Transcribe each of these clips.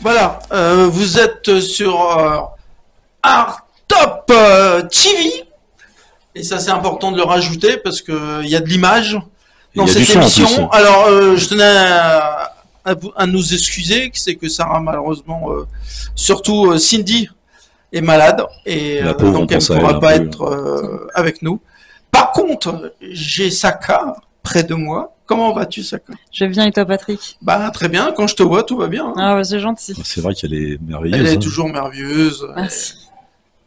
Voilà, vous êtes sur Art Top TV. Et ça, c'est important de le rajouter parce qu'il y a de l'image dans cette émission. Alors, je tenais à nous excuser, c'est que Sarah, malheureusement, surtout Cindy, est malade. Et donc, elle ne pourra pas être avec nous. Par contre, j'ai Saka près de moi. Comment vas-tu, Saka? Je vais bien, et toi, Patrick? Bah, très bien. Quand je te vois, tout va bien. Ah, bah, c'est gentil. C'est vrai qu'elle est merveilleuse. Elle est toujours merveilleuse. Merci.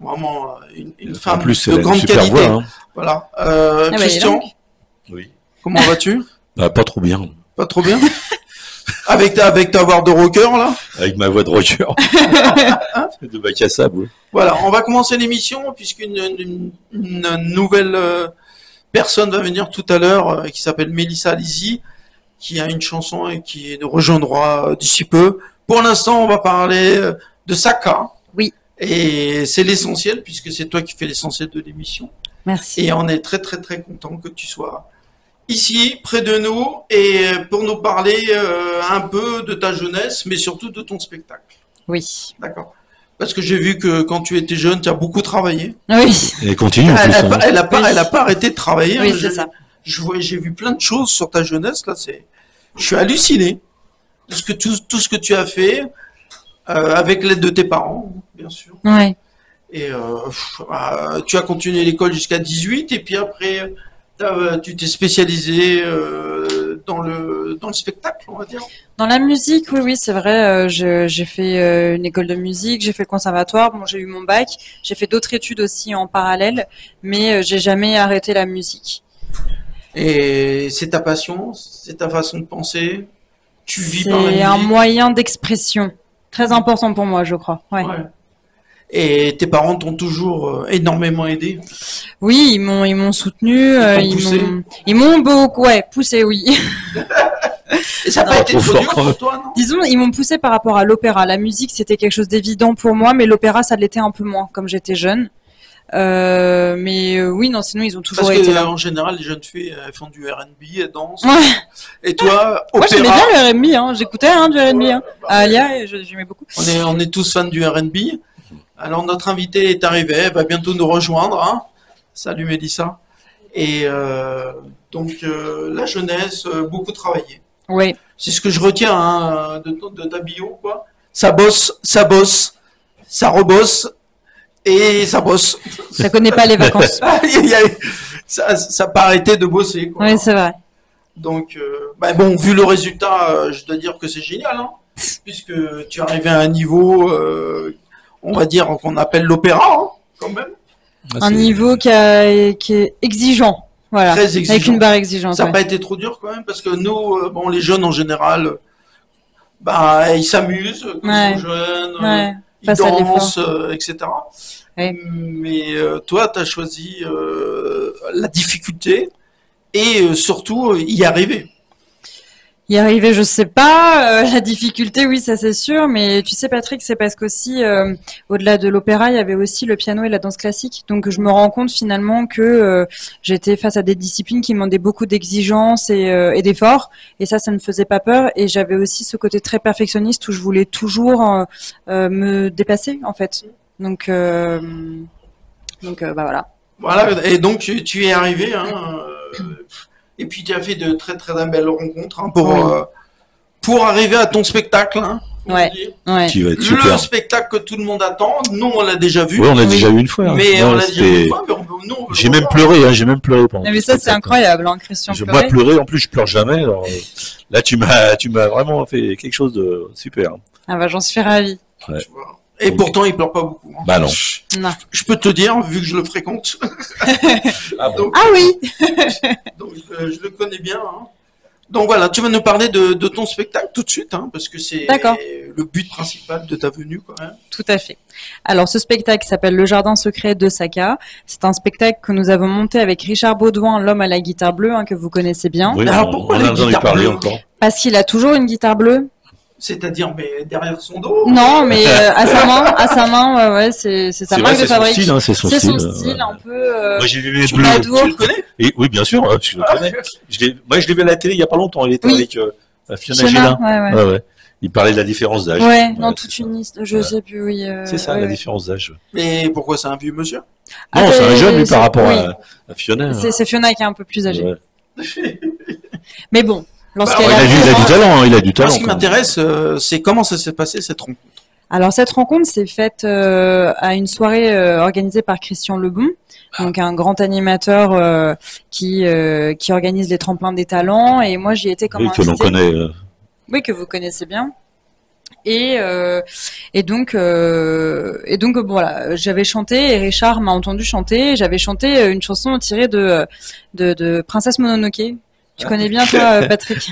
Vraiment une femme plus, de grande qualité. Voix, hein. Voilà. Bah, Christian, oui. comment vas-tu? Bah, pas trop bien. Pas trop bien? Avec ta voix de rocker, là? Avec ma voix de rocker. De bac à sable, oui. Voilà, on va commencer l'émission puisqu'une nouvelle personne va venir tout à l'heure qui s'appelle Mélissa Lisi, qui a une chanson et qui nous rejoindra d'ici peu. Pour l'instant, on va parler de Saka. Oui. Et c'est l'essentiel puisque c'est toi qui fais l'essentiel de l'émission. Merci. Et on est très très très content que tu sois ici, près de nous, et pour nous parler un peu de ta jeunesse, mais surtout de ton spectacle. Oui. D'accord. Parce que j'ai vu que quand tu étais jeune, tu as beaucoup travaillé. Oui. Et elle continue en plus. Elle a pas arrêté de travailler. Oui, hein. c'est ça. J'ai vu plein de choses sur ta jeunesse, là, je suis halluciné. Tout ce que tu as fait, avec l'aide de tes parents, bien sûr. Ouais. Et tu as continué l'école jusqu'à 18, et puis après, tu t'es spécialisé dans le spectacle, on va dire. Dans la musique, oui, c'est vrai. J'ai fait une école de musique, j'ai fait le conservatoire. Bon, j'ai eu mon bac. J'ai fait d'autres études aussi en parallèle, mais j'ai jamais arrêté la musique. Et c'est ta passion, c'est ta façon de penser. Tu vis par la musique. C'est un moyen d'expression très important pour moi, je crois. Ouais. Ouais. Et tes parents t'ont toujours énormément aidé. Oui, ils m'ont soutenu, ils m'ont beaucoup, poussé, oui. Et ça n'a pas été trop dur pour toi, non? Disons, ils m'ont poussé par rapport à l'opéra. La musique, c'était quelque chose d'évident pour moi, mais l'opéra, ça l'était un peu moins, comme j'étais jeune. Mais oui, non, sinon ils ont toujours été là. Parce que en général, les jeunes filles, elles font du R&B, elles dansent. Ouais. Et toi, opéra. Moi, j'aimais bien le R&B, hein. J'écoutais du R&B, hein. À Alia, et j'aimais beaucoup. On est tous fans du R&B. Alors notre invitée est arrivée, elle va bientôt nous rejoindre. Hein. Salut Mélissa. Et donc la jeunesse, beaucoup travaillé. Oui. C'est ce que je retiens de ta bio, quoi. Ça bosse, ça rebosse et ça bosse. Ça connaît pas les vacances. Ça n'a pas arrêté de bosser, quoi. Oui, c'est vrai. Donc, bon, vu le résultat, je dois dire que c'est génial, hein, puisque tu es arrivé à un niveau, on va dire, qu'on appelle l'opéra, hein, quand même. Un niveau qui est exigeant. Voilà. Très exigeant. Avec une barre exigeante. Ça n'a pas été trop dur, quand même, parce que nous, les jeunes, en général, ils s'amusent, quand ils sont jeunes, ils dansent, etc. Ouais. Mais toi, tu as choisi la difficulté et surtout y arriver. Y arriver, je sais pas. La difficulté, oui, ça c'est sûr. Mais tu sais, Patrick, c'est parce qu'aussi, au-delà de l'opéra, il y avait aussi le piano et la danse classique. Donc, je me rends compte finalement que j'étais face à des disciplines qui demandaient beaucoup d'exigences et d'efforts. Et ça me faisait pas peur. Et j'avais aussi ce côté très perfectionniste où je voulais toujours me dépasser, en fait. Donc voilà. Voilà. Et donc, tu es arrivé. Hein, et puis tu as fait de très très belles rencontres, hein, pour arriver à ton spectacle. Hein, ouais. Qui va être super. Le spectacle que tout le monde attend. Nous, on l'a déjà vu. Oui, on l'a déjà vu une fois. Hein. Mais on l'a déjà vu une fois. J'ai même pleuré, pendant. Mais ça, c'est incroyable, hein, Christian. Moi, pleurer, en plus, je pleure jamais. Alors, là, tu m'as vraiment fait quelque chose de super. Ah bah, j'en suis ravie. Ouais. Et pourtant, il pleure pas beaucoup. Hein. Bah non. Je peux te dire, vu que je le fréquente. Donc, oui. Donc, je le connais bien. Hein. Donc voilà, tu vas nous parler de ton spectacle tout de suite, hein, parce que c'est le but principal de ta venue, quand même. Tout à fait. Alors, ce spectacle s'appelle Le Jardin secret de Saka. C'est un spectacle que nous avons monté avec Richard Baudouin, l'homme à la guitare bleue, hein, que vous connaissez bien. Oui, alors pourquoi on la a entendu guitare parler bleue encore. Parce qu'il a toujours une guitare bleue. C'est-à-dire, mais derrière son dos? Non, mais à sa main, ouais, c'est sa marque de fabrique. C'est son style, son style un peu. Moi, j'ai vu les bleus. Tu le connais? Oui, bien sûr, je le connais. Moi, je l'ai vu à la télé il y a pas longtemps. Il était avec Fiona Gélin. Ouais. Il parlait de la différence d'âge. Ouais, non, toute une liste. Je sais plus, oui. C'est ça, la différence d'âge. Et pourquoi c'est un vieux monsieur? Non, c'est un jeune, lui, par rapport à Fiona. C'est Fiona qui est un peu plus âgée. Ouais. Mais bon, lorsqu'elle il a du talent, hein, il a du talent. Ce qui m'intéresse, c'est comment ça s'est passé, cette rencontre. Alors, cette rencontre s'est faite à une soirée organisée par Christian Lebon, donc un grand animateur qui organise les tremplins des talents. Et moi, j'y étais comme invitée. Que l'on connaît. Oui, que vous connaissez bien. Et donc bon, voilà, j'avais chanté et Richard m'a entendu chanter. J'avais chanté une chanson tirée de Princesse Mononoke. Tu connais bien toi, Patrick?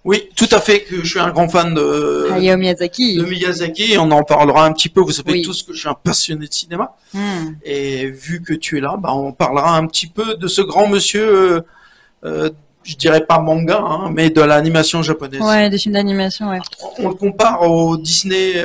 Oui, tout à fait, que je suis un grand fan de Hayao Miyazaki. De Miyazaki, et on en parlera un petit peu. Vous savez tous que je suis un passionné de cinéma. Et vu que tu es là, on parlera un petit peu de ce grand monsieur, je dirais pas manga, hein, mais de l'animation japonaise. Ouais, des films d'animation, ouais. On le compare au Disney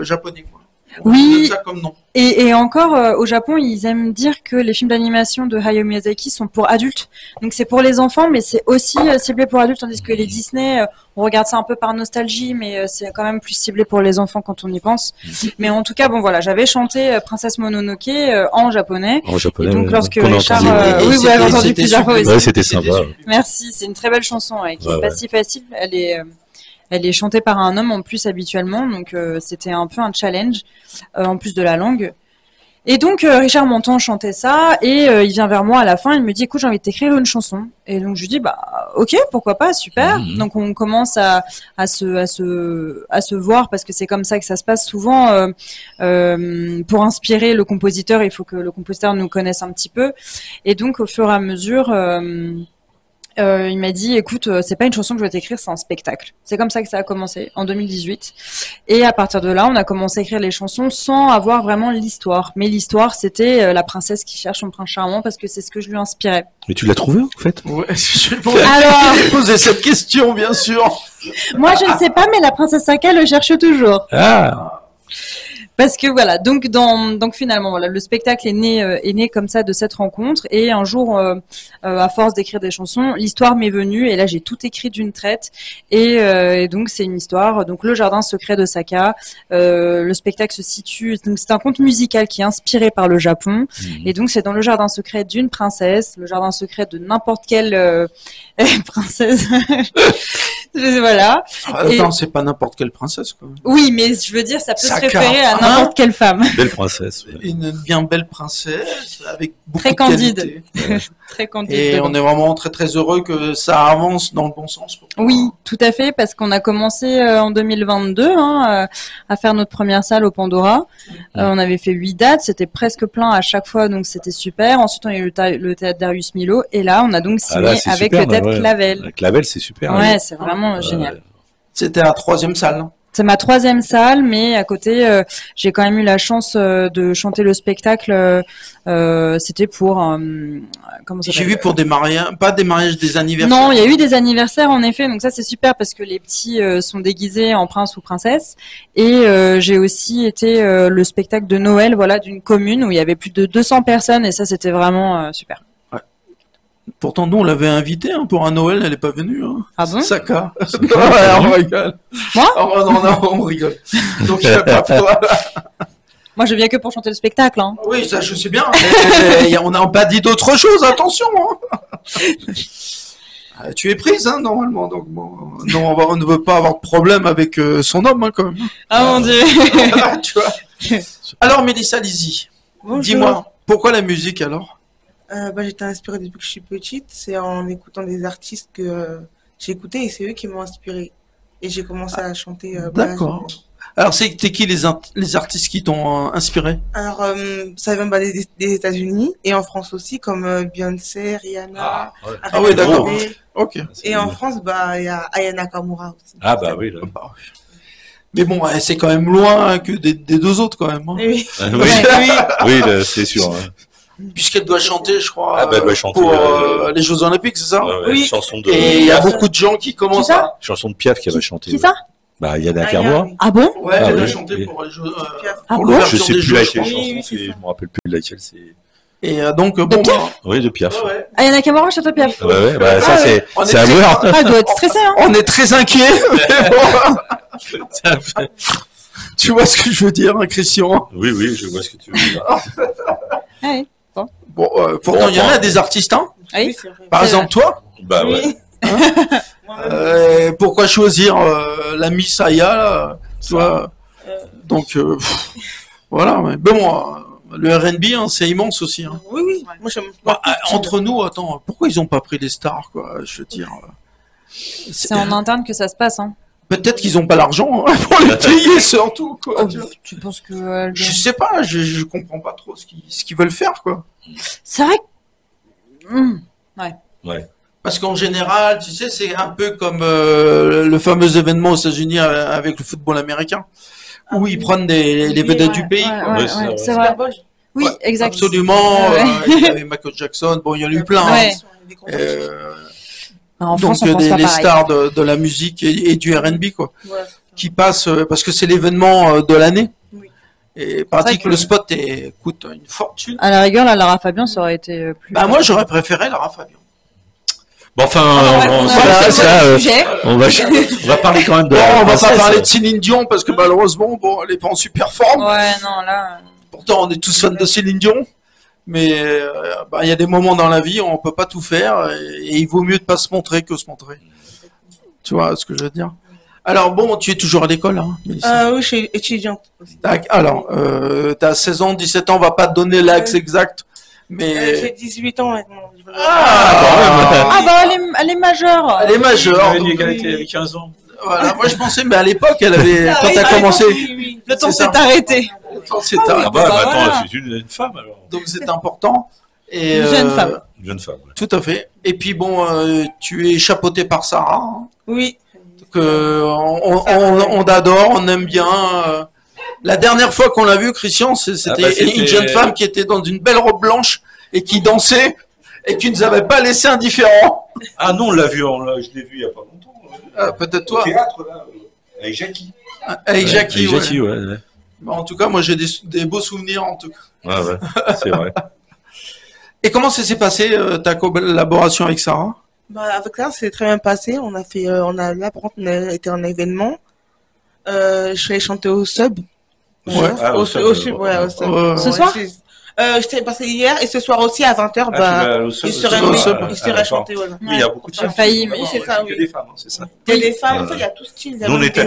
japonais, quoi. Oui, ça comme nom. Et encore, au Japon, ils aiment dire que les films d'animation de Hayao Miyazaki sont pour adultes. Donc c'est pour les enfants, mais c'est aussi ciblé pour adultes, tandis que les Disney, on regarde ça un peu par nostalgie, mais c'est quand même plus ciblé pour les enfants quand on y pense. Mais en tout cas, bon voilà, j'avais chanté Princesse Mononoke en japonais. En japonais. Et donc lorsque Richard, oui, vous l'avez entendu plusieurs fois aussi. Ouais, c'était sympa. Merci, c'est une très belle chanson, qui est pas si facile. Elle est chantée par un homme en plus habituellement, donc c'était un peu un challenge, en plus de la langue. Et donc Richard m'entend chanter ça, et il vient vers moi à la fin, il me dit écoute, j'ai envie de t'écrire une chanson. Et donc je lui dis ok, pourquoi pas, super. Donc on commence à se voir, parce que c'est comme ça que ça se passe souvent. Pour inspirer le compositeur, il faut que le compositeur nous connaisse un petit peu. Et donc au fur et à mesure, il m'a dit écoute, c'est pas une chanson que je vais t'écrire, c'est un spectacle. C'est comme ça que ça a commencé en 2018, et à partir de là on a commencé à écrire les chansons sans avoir vraiment l'histoire, mais l'histoire c'était la princesse qui cherche son prince charmant, parce que c'est ce que je lui inspirais. Mais tu l'as trouvé en fait? Ouais, je vais poser cette question, bien sûr. Moi je ne sais pas, mais la princesse Saka le cherche toujours. Parce que voilà, donc finalement voilà, le spectacle est né comme ça de cette rencontre, et un jour à force d'écrire des chansons, l'histoire m'est venue, et là j'ai tout écrit d'une traite, et donc c'est une histoire, donc le jardin secret de Saka. Le spectacle se situe, donc c'est un conte musical qui est inspiré par le Japon, et donc c'est dans le jardin secret d'une princesse, le jardin secret de n'importe quelle princesse. Voilà. Attends, c'est pas n'importe quelle princesse, quoi. Oui, mais je veux dire, ça peut se référer à n'importe quelle femme. Belle princesse. Ouais. Une bien belle princesse, avec beaucoup très de candide. qualité. Très candide. Et on est vraiment très très heureux que ça avance dans le bon sens. Oui, tout à fait, parce qu'on a commencé en 2022 à faire notre première salle au Pandora. On avait fait 8 dates, c'était presque plein à chaque fois, donc c'était super. Ensuite, on a eu le théâtre Darius Milhaud, et là, on a donc signé avec le théâtre Clavel. Clavel, c'est super. Ouais, c'est vraiment génial. C'était la 3e salle. C'est ma 3e salle, mais à côté, j'ai quand même eu la chance de chanter le spectacle. C'était pour comment ça s'appelle ? J'ai vu pour des mariages, pas des mariages, des anniversaires. Non, il y a eu des anniversaires en effet, donc ça c'est super parce que les petits sont déguisés en prince ou princesse. Et j'ai aussi été le spectacle de Noël, voilà, d'une commune où il y avait plus de 200 personnes, et ça c'était vraiment super. Pourtant, nous, on l'avait invitée pour un Noël, elle n'est pas venue. Hein. Ah bon? Saka. On rigole. Moi? Non, on rigole. Donc, je sais pas pour... Moi, je viens que pour chanter le spectacle. Hein. Oui, ça, je sais bien. On n'a pas dit d'autre chose, attention. Hein. Tu es prise, hein, normalement. Donc, bon, non, on ne veut pas avoir de problème avec son homme, hein, quand même. Ah, mon Dieu. Tu vois. Alors, Mélissa Lizzy, dis-moi, pourquoi la musique, alors? J'étais inspirée depuis que je suis petite. C'est en écoutant des artistes que j'ai écouté, et c'est eux qui m'ont inspirée. Et j'ai commencé à chanter. D'accord. Alors, c'était qui les artistes qui t'ont inspiré? Alors, ça vient des États-Unis, et en France aussi, comme Beyoncé, Rihanna. Ah ouais, d'accord. Ok. Et en France, il y a Aya Nakamura aussi. Ah bah oui. Là. Mais bon, c'est quand même loin que des deux autres, quand même. Hein. Oui. Oui, c'est sûr. Hein. Puisqu'elle doit chanter, je crois, elle doit chanter, pour les Jeux Olympiques, c'est ça? Oui. Chanson de... Et il y a beaucoup de gens qui commencent à... Chanson de Piaf qui va chanter. Qui ça? Bah, il y a Nakamura. Ah bon? Ouais, elle a chanté pour les Jeux... pour l'ouverture des Jeux. Je sais plus laquelle chanson, je me rappelle plus de laquelle c'est... Et donc, bon... Oui, de Piaf. Ouais. Aya Nakamura chante Piaf. Ouais, ça c'est à voir. Elle doit être stressée, hein. On est très inquiets, mais bon... Tu vois ce que je veux dire, hein, Christian? Oui, oui, je vois ce que tu veux dire. Ouais. Bon, pourtant, il y en a des artistes, hein. Oui. c'est vrai. Par exemple, toi, Bah ouais. Oui. pourquoi choisir la Miss Aya, là, toi Donc, voilà. Mais bon, le R&B, hein, c'est immense aussi. Hein. Oui, oui. Moi, j'aime Bah, entre nous, attends, pourquoi ils ont pas pris des stars, quoi? Je veux dire. C'est en interne que ça se passe, hein. Peut-être qu'ils ont pas l'argent hein, pour les payer, surtout. Quoi, Oh, tu vois. tu penses que... Je sais pas, je comprends pas trop ce qu'ils veulent faire, quoi. C'est vrai que... Ouais. Parce qu'en général, tu sais, c'est un peu comme le fameux événement aux États-Unis avec le football américain, où ils prennent les vedettes du pays. Quoi. Ouais, c'est vrai. c'est vrai. Oui, Ouais, exact. Absolument. Ouais. Il y avait Michael Jackson, bon, il y en a eu plein. Ouais. En Donc France, on pense pas les pareil. stars de la musique et du R&B, quoi, Ouais. qui passent, parce que c'est l'événement de l'année. Oui. Et paraît que- que le spot coûte une fortune. À la rigueur, là, Lara Fabian, ça aurait été plus... Bah moi j'aurais préféré Lara Fabian. Bon, enfin, on va parler quand même de. Bon, la on va pas princesse. parler de Céline Dion parce que malheureusement bon elle est pas en super forme. Ouais, non, là... Pourtant on est tous fans de Céline Dion, mais bah, il y a des moments dans la vie où on peut pas tout faire et il vaut mieux de pas se montrer que se montrer. Tu vois ce que je veux dire? Alors bon, tu es toujours à l'école, hein, Mélissa. Oui, je suis étudiante. Tac, alors, t'as 16 ans, 17 ans, on va pas te donner l'axe exact, J'ai mais 18 ans maintenant. Ah bah, elle est majeure. elle est majeure. Elle donc, dit qu'elle avait 15 ans. voilà, moi je pensais, mais à l'époque, elle avait, quand t'as commencé, Le temps C'est s'est ça. arrêté. c'est Ah bah, bah, attends, voilà. c'est une femme alors. donc c'est important. Et, Une jeune femme. Une jeune femme. Ouais. Tout à fait. Et puis bon, tu es chapeauté par Sarah, hein, Oui. que on adore, on aime bien. La dernière fois qu'on l'a vu, Christian, c'était une jeune femme qui était dans une belle robe blanche et qui dansait et qui nous avait pas laissé indifférents. Ah non, on l'a vu, je l'ai vu il y a pas longtemps. Peut-être Au toi, théâtre, là, avec Jackie. avec Jackie. Avec Jackie, Ouais. ouais. Bon, en tout cas, moi j'ai des beaux souvenirs en tout cas. Ouais, ouais, c'est vrai. Et comment ça s'est passé ta collaboration avec Sarah? Bah, avec ça, c'est très bien passé. On a fait, là, par contre, on a été en événement. Je suis allée chanter au sub. Ouais. Ah, au au sub, Sub, ouais, au sub. Ce soir J'étais passé hier et ce soir aussi à 20h, il serait chanté, voilà. Oui, il y a beaucoup de J'ai femmes. faillit, mais- Oui, c'est ça, que oui. des femmes, hein, c'est ça. Il y a des femmes, il y a tout style. Nous, on est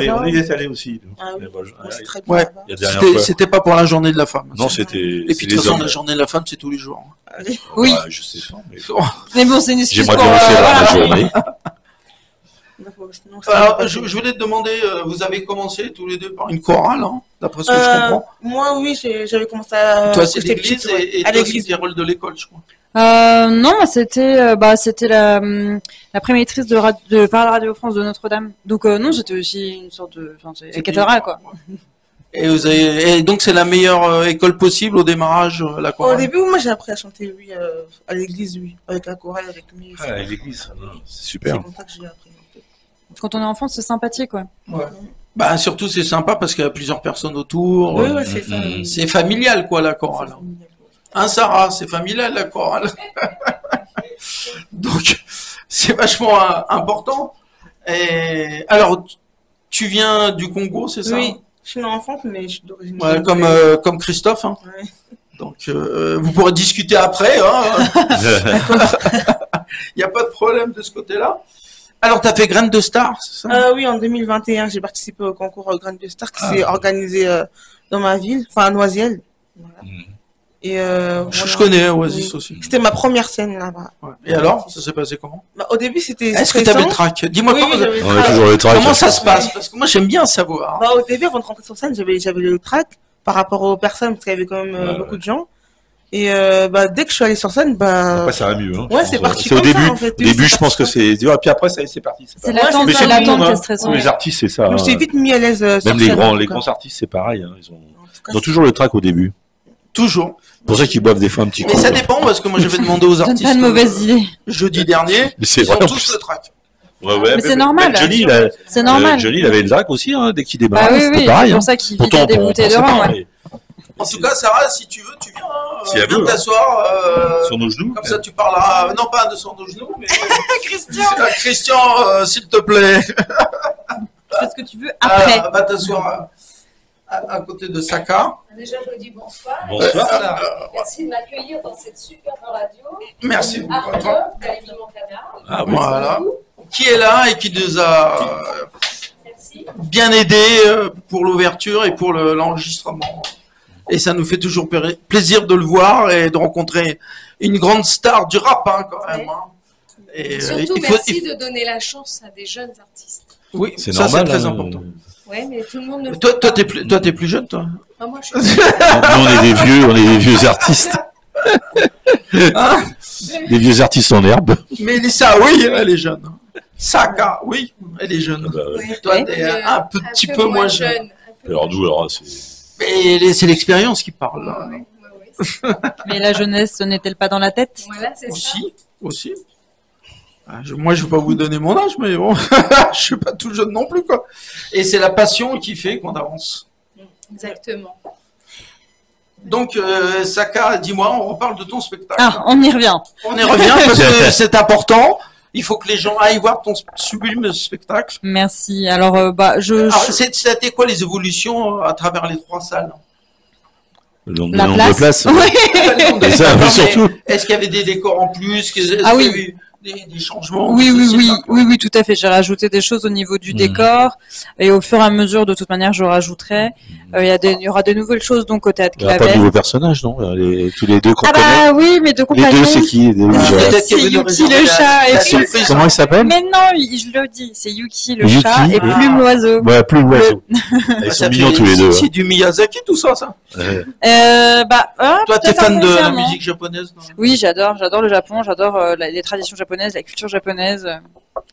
allés aussi. nous. Ah oui. Mais bon, C'est très bien. Ouais. là-bas. Il y a dernière C'était fois. c'était pas pour la journée de la femme. Non, c'était. Et puis de c'est toute les façon, hommes. la journée de la femme, c'est tous les jours. Oui. Ouais, je sais pas, mais. Mais bon, c'est une excuse J'aimerais pour... bien aussi avoir la voilà. journée. Sinon, c'est Alors, pas je possible. voulais te demander, vous avez commencé tous les deux par une chorale, hein, d'après ce que je comprends. Moi, oui, j'avais commencé à. Toi, c'est j'étais l'église petite, ouais. et À toi, c'est l'église. des rôles de l'école, je crois. Non, c'était la prémaîtrise de par la Radio France de Notre-Dame. Donc non, j'étais aussi une sorte de... Enfin, c'est cathédrale, quoi. Et donc, c'est la meilleure école possible au démarrage, la Au chorale. début, moi, j'ai appris à chanter, oui, à l'église, oui, avec la chorale, avec mes Ah, l'église, c'est C'est super. comme ça que j'ai appris. Quand on est enfant, c'est sympathique, quoi. Ouais. Bah, surtout, c'est sympa parce qu'il y a plusieurs personnes autour. Oui, ouais, c'est ça. C'est familial, quoi, la chorale. Hein, Sarah, c'est familial, la chorale. Donc, c'est vachement important. Et alors, tu viens du Congo, c'est ça? Oui, je suis une enfante, mais je suis d'origine. Ouais, comme Christophe. Hein. Ouais. Donc, vous pourrez discuter après. Hein. Il n'y a pas de problème de ce côté-là. Alors, tu as fait Graines de Star, c'est ça? Oui, en 2021, j'ai participé au concours Graines de Star qui s'est organisé dans ma ville, enfin à Noisiel. Voilà. Et Je connais Oasis Oui. aussi. C'était ma première scène là-bas. Ouais. Et alors, ça s'est passé comment? Bah, au début, c'était Est-ce que tu avais le trac? Dis-moi Oui, comment, j'avais le On a trac. toujours les traces. comment ça se passe, parce que moi j'aime bien savoir. Bah, au début, avant de rentrer sur scène, j'avais le trac par rapport aux personnes, parce qu'il y avait quand même Ouais, beaucoup de gens. Et bah, dès que je suis allée sur scène, bah, Après, ça va mieux. Hein, ouais, je c'est pense. parti C'est au comme ça, début. en fait. Au Oui, début, c'est je pense que c'est dur. Et puis après, c'est parti. C'est Ouais, l'attente, Mais c'est c'est l'attente tout le qui est monde, hein. stressante. Les artistes, c'est ça. je me suis vite mis à l'aise sur Même les scène, en tout les cas. grands artistes, c'est pareil. Hein, ils En tout cas, ont toujours le trac au début. Toujours. C'est pour ça qu'ils boivent des fois un petit coup. Mais ça dépend, parce que moi j'avais demandé aux Donne artistes pas de mauvaises idées. jeudi dernier, Mais c'est ils vrai, ont en tous plus. le trac. Ouais, ouais, Mais c'est normal. même Johnny, C'est normal. Johnny, il avait le trac aussi, hein, dès qu'il démarrait. Bah oui, C'était oui, pareil. c'est Hein. pour ça qu'il Pourtant, vidait des on bouteilles de pensait rhum, pas, ouais. En tout cas, Sarah, si tu veux, tu viens. Si elle viens veut, hein. t'asseoir. Sur nos genoux. Comme ça, tu parleras, non pas de son genoux, mais Christian. Christian, s'il te plaît. fais ce que tu veux après. Va t'asseoir à côté de Saka. Déjà, je vous dis bonsoir. Bonsoir. Merci de m'accueillir dans cette superbe radio. Merci beaucoup. Art Top, d'Alice Montana. Ah oui. Voilà. Qui est là et qui nous a Merci. bien aidé pour l'ouverture et pour l'enregistrement. Et ça nous fait toujours plaisir de le voir et de rencontrer une grande star du rap, hein, quand même. Hein. Et, Surtout, merci de donner la chance à des jeunes artistes. Oui, C'est ça normal. c'est très important. Ouais, mais tout le monde ne le Toi, fait pas. t'es plus jeune, toi. Ah, moi, je suis... Nous, on est des vieux artistes. Hein? Des vieux artistes en herbe. Mélissa, oui, elle est jeune. Saka, oui, elle est jeune. Bah, ouais. Ouais. Toi, t'es un petit peu moins jeune. Alors nous, alors c'est. Mais c'est l'expérience qui parle. Là. Ouais, ouais. Mais la jeunesse, ce n'est-elle pas dans la tête? Voilà, c'est ça. Aussi. Ah, moi, je vais pas vous donner mon âge, mais bon, je suis pas tout jeune non plus, quoi. Et c'est la passion qui fait qu'on avance. Exactement. Donc, Saka, dis-moi, on reparle de ton spectacle. Ah, on y revient. On y revient parce que c'est important. Il faut que les gens aillent voir ton sublime spectacle. Merci. Alors, C'était quoi les évolutions à travers les 3 salles? Le nombre la de place. places. Oui. Et ça, mais surtout. Est-ce qu'il y avait des décors en plus? Est-ce qu'il y Ah oui. avait des changements? Oui, Je oui, sais oui, pas. oui, tout à fait. J'ai rajouté des choses au niveau du décor et au fur et à mesure, de toute manière, je rajouterai. Il y aura de nouvelles choses donc au théâtre Il n'y a pas de Clavel. nouveaux personnages, non? Tous les deux qu'on Ah connaît. bah oui, mes deux Les compagnons. deux, c'est qui? Peut-être qu'il y C'est avait une Yuki réserve le à chat et la puis- surprise. Comment il s'appelle? Mais non, je le dis, c'est Yuki le Yuki, chat et ah. Plume l'oiseau. Ouais, plus l'oiseau. Ils Ça sont mignons fait- tous les deux. C'est du Miyazaki, tout ça, ça. Ouais. Toi, t'es peut-être fan de la inconsciemment. musique japonaise, non? Oui, j'adore le Japon, j'adore les traditions japonaises, la culture japonaise,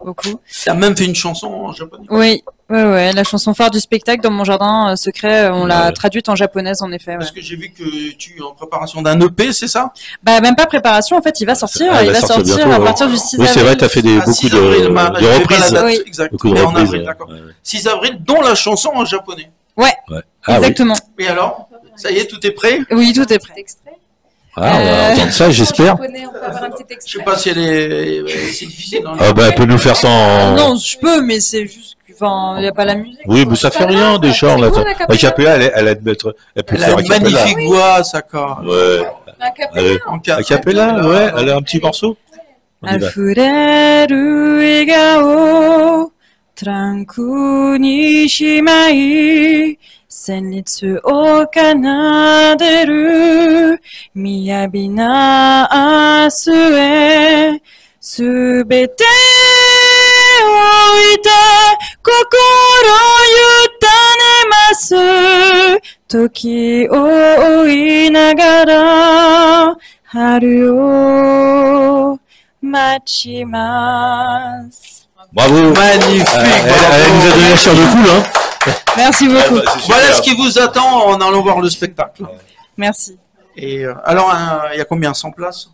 beaucoup. T'as même fait une chanson en japonais. Oui, ouais, la chanson phare du spectacle dans mon jardin secret, on l'a Ouais. traduite en japonaise en effet. Ouais. Parce que j'ai vu que tu es en préparation d'un EP, c'est ça? Bah même pas préparation, en fait, il va sortir, Ah, il va sortir bientôt, à ouais. partir du 6 Oui, c'est vrai, avril. t'as fait beaucoup 6 de avril, j'avais pas la reprises. date Oui. exacte, Beaucoup de mais en reprises. avril, d'accord. 6 avril, dont la chanson en japonais. Ouais. Ah oui. Exactement. Et alors? Ça y est, tout est prêt? Oui, tout est prêt. Extrait. Ah, on va entendre ça, j'espère. En japonais, on peut avoir un petit Je extrait. sais pas si elle est... C'est difficile. Hein. Ah bah, elle peut nous faire ça en... Non, je peux, mais c'est juste que, enfin, il n'y a pas la musique. Oui, mais ça fait rien, déjà. C'est On cool, attend. la La capella, elle peut Elle faire a a une cappella. magnifique voix, Saka. Ouais. Un capella. Allez. En A cappella, ouais. Elle a un petit morceau. On y va. 溢れる笑顔トランクにしまい旋律を奏でる雅な明日へすべて置いて心委ねます時を追いながら春を待ちます。 Bravo. Magnifique. Elle nous a donné la chair de poule, hein. Merci beaucoup. Ah, bah, c'est Voilà super. ce qui vous attend en allant voir le spectacle. Merci. Et alors, il y a combien? 100 places?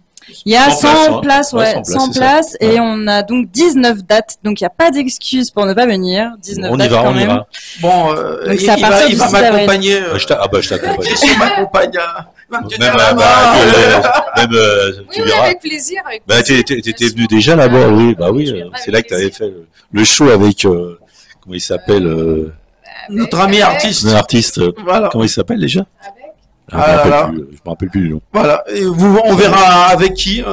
Il y a 100 places, 100 places, hein. ouais, Ouais, 100 c'est places, ça. et Ouais. on a donc 19 dates, donc il n'y a pas d'excuse pour ne pas venir. 19 On y dates va, quand on y même. va. Bon, Donc, c'est à partir il du va 6 avril. m'accompagner. Je t'accompagne. Christian m'accompagne. Il va me tenir Même, la main. Oui, tu oui, verras. avec plaisir. Avec Bah, plaisir. t'étais venu déjà là-bas, oui. Bah oui, Je viendrai c'est avec là que t'avais plaisir. fait le show avec, comment il s'appelle, Notre ami artiste. un artiste. Voilà. Comment il s'appelle déjà? Avec. Ah là là. Je me rappelle plus du nom. Voilà. Et on verra avec qui.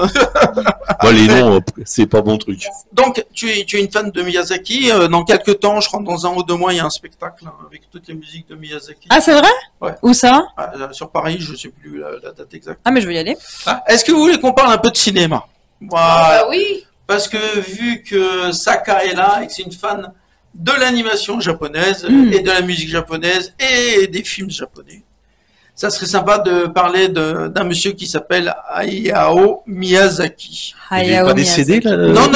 Moi, les noms, c'est pas bon truc. Donc, tu es une fan de Miyazaki. Dans quelques temps, je crois que dans 1 ou 2 mois, il y a un spectacle hein, avec toutes les musiques de Miyazaki. Ah, c'est vrai? Ouais. Où ça? Sur Paris, je sais plus la date exacte. Ah, mais je veux y aller. Est-ce que vous voulez qu'on parle un peu de cinéma? Voilà. Bah oui. Parce que vu que Saka est là et que c'est une fan de l'animation japonaise et de la musique japonaise et des films japonais, ça serait sympa de parler d'un monsieur qui s'appelle Hayao Miyazaki. Il est Hayao pas décédé, Miyazaki. là? Non,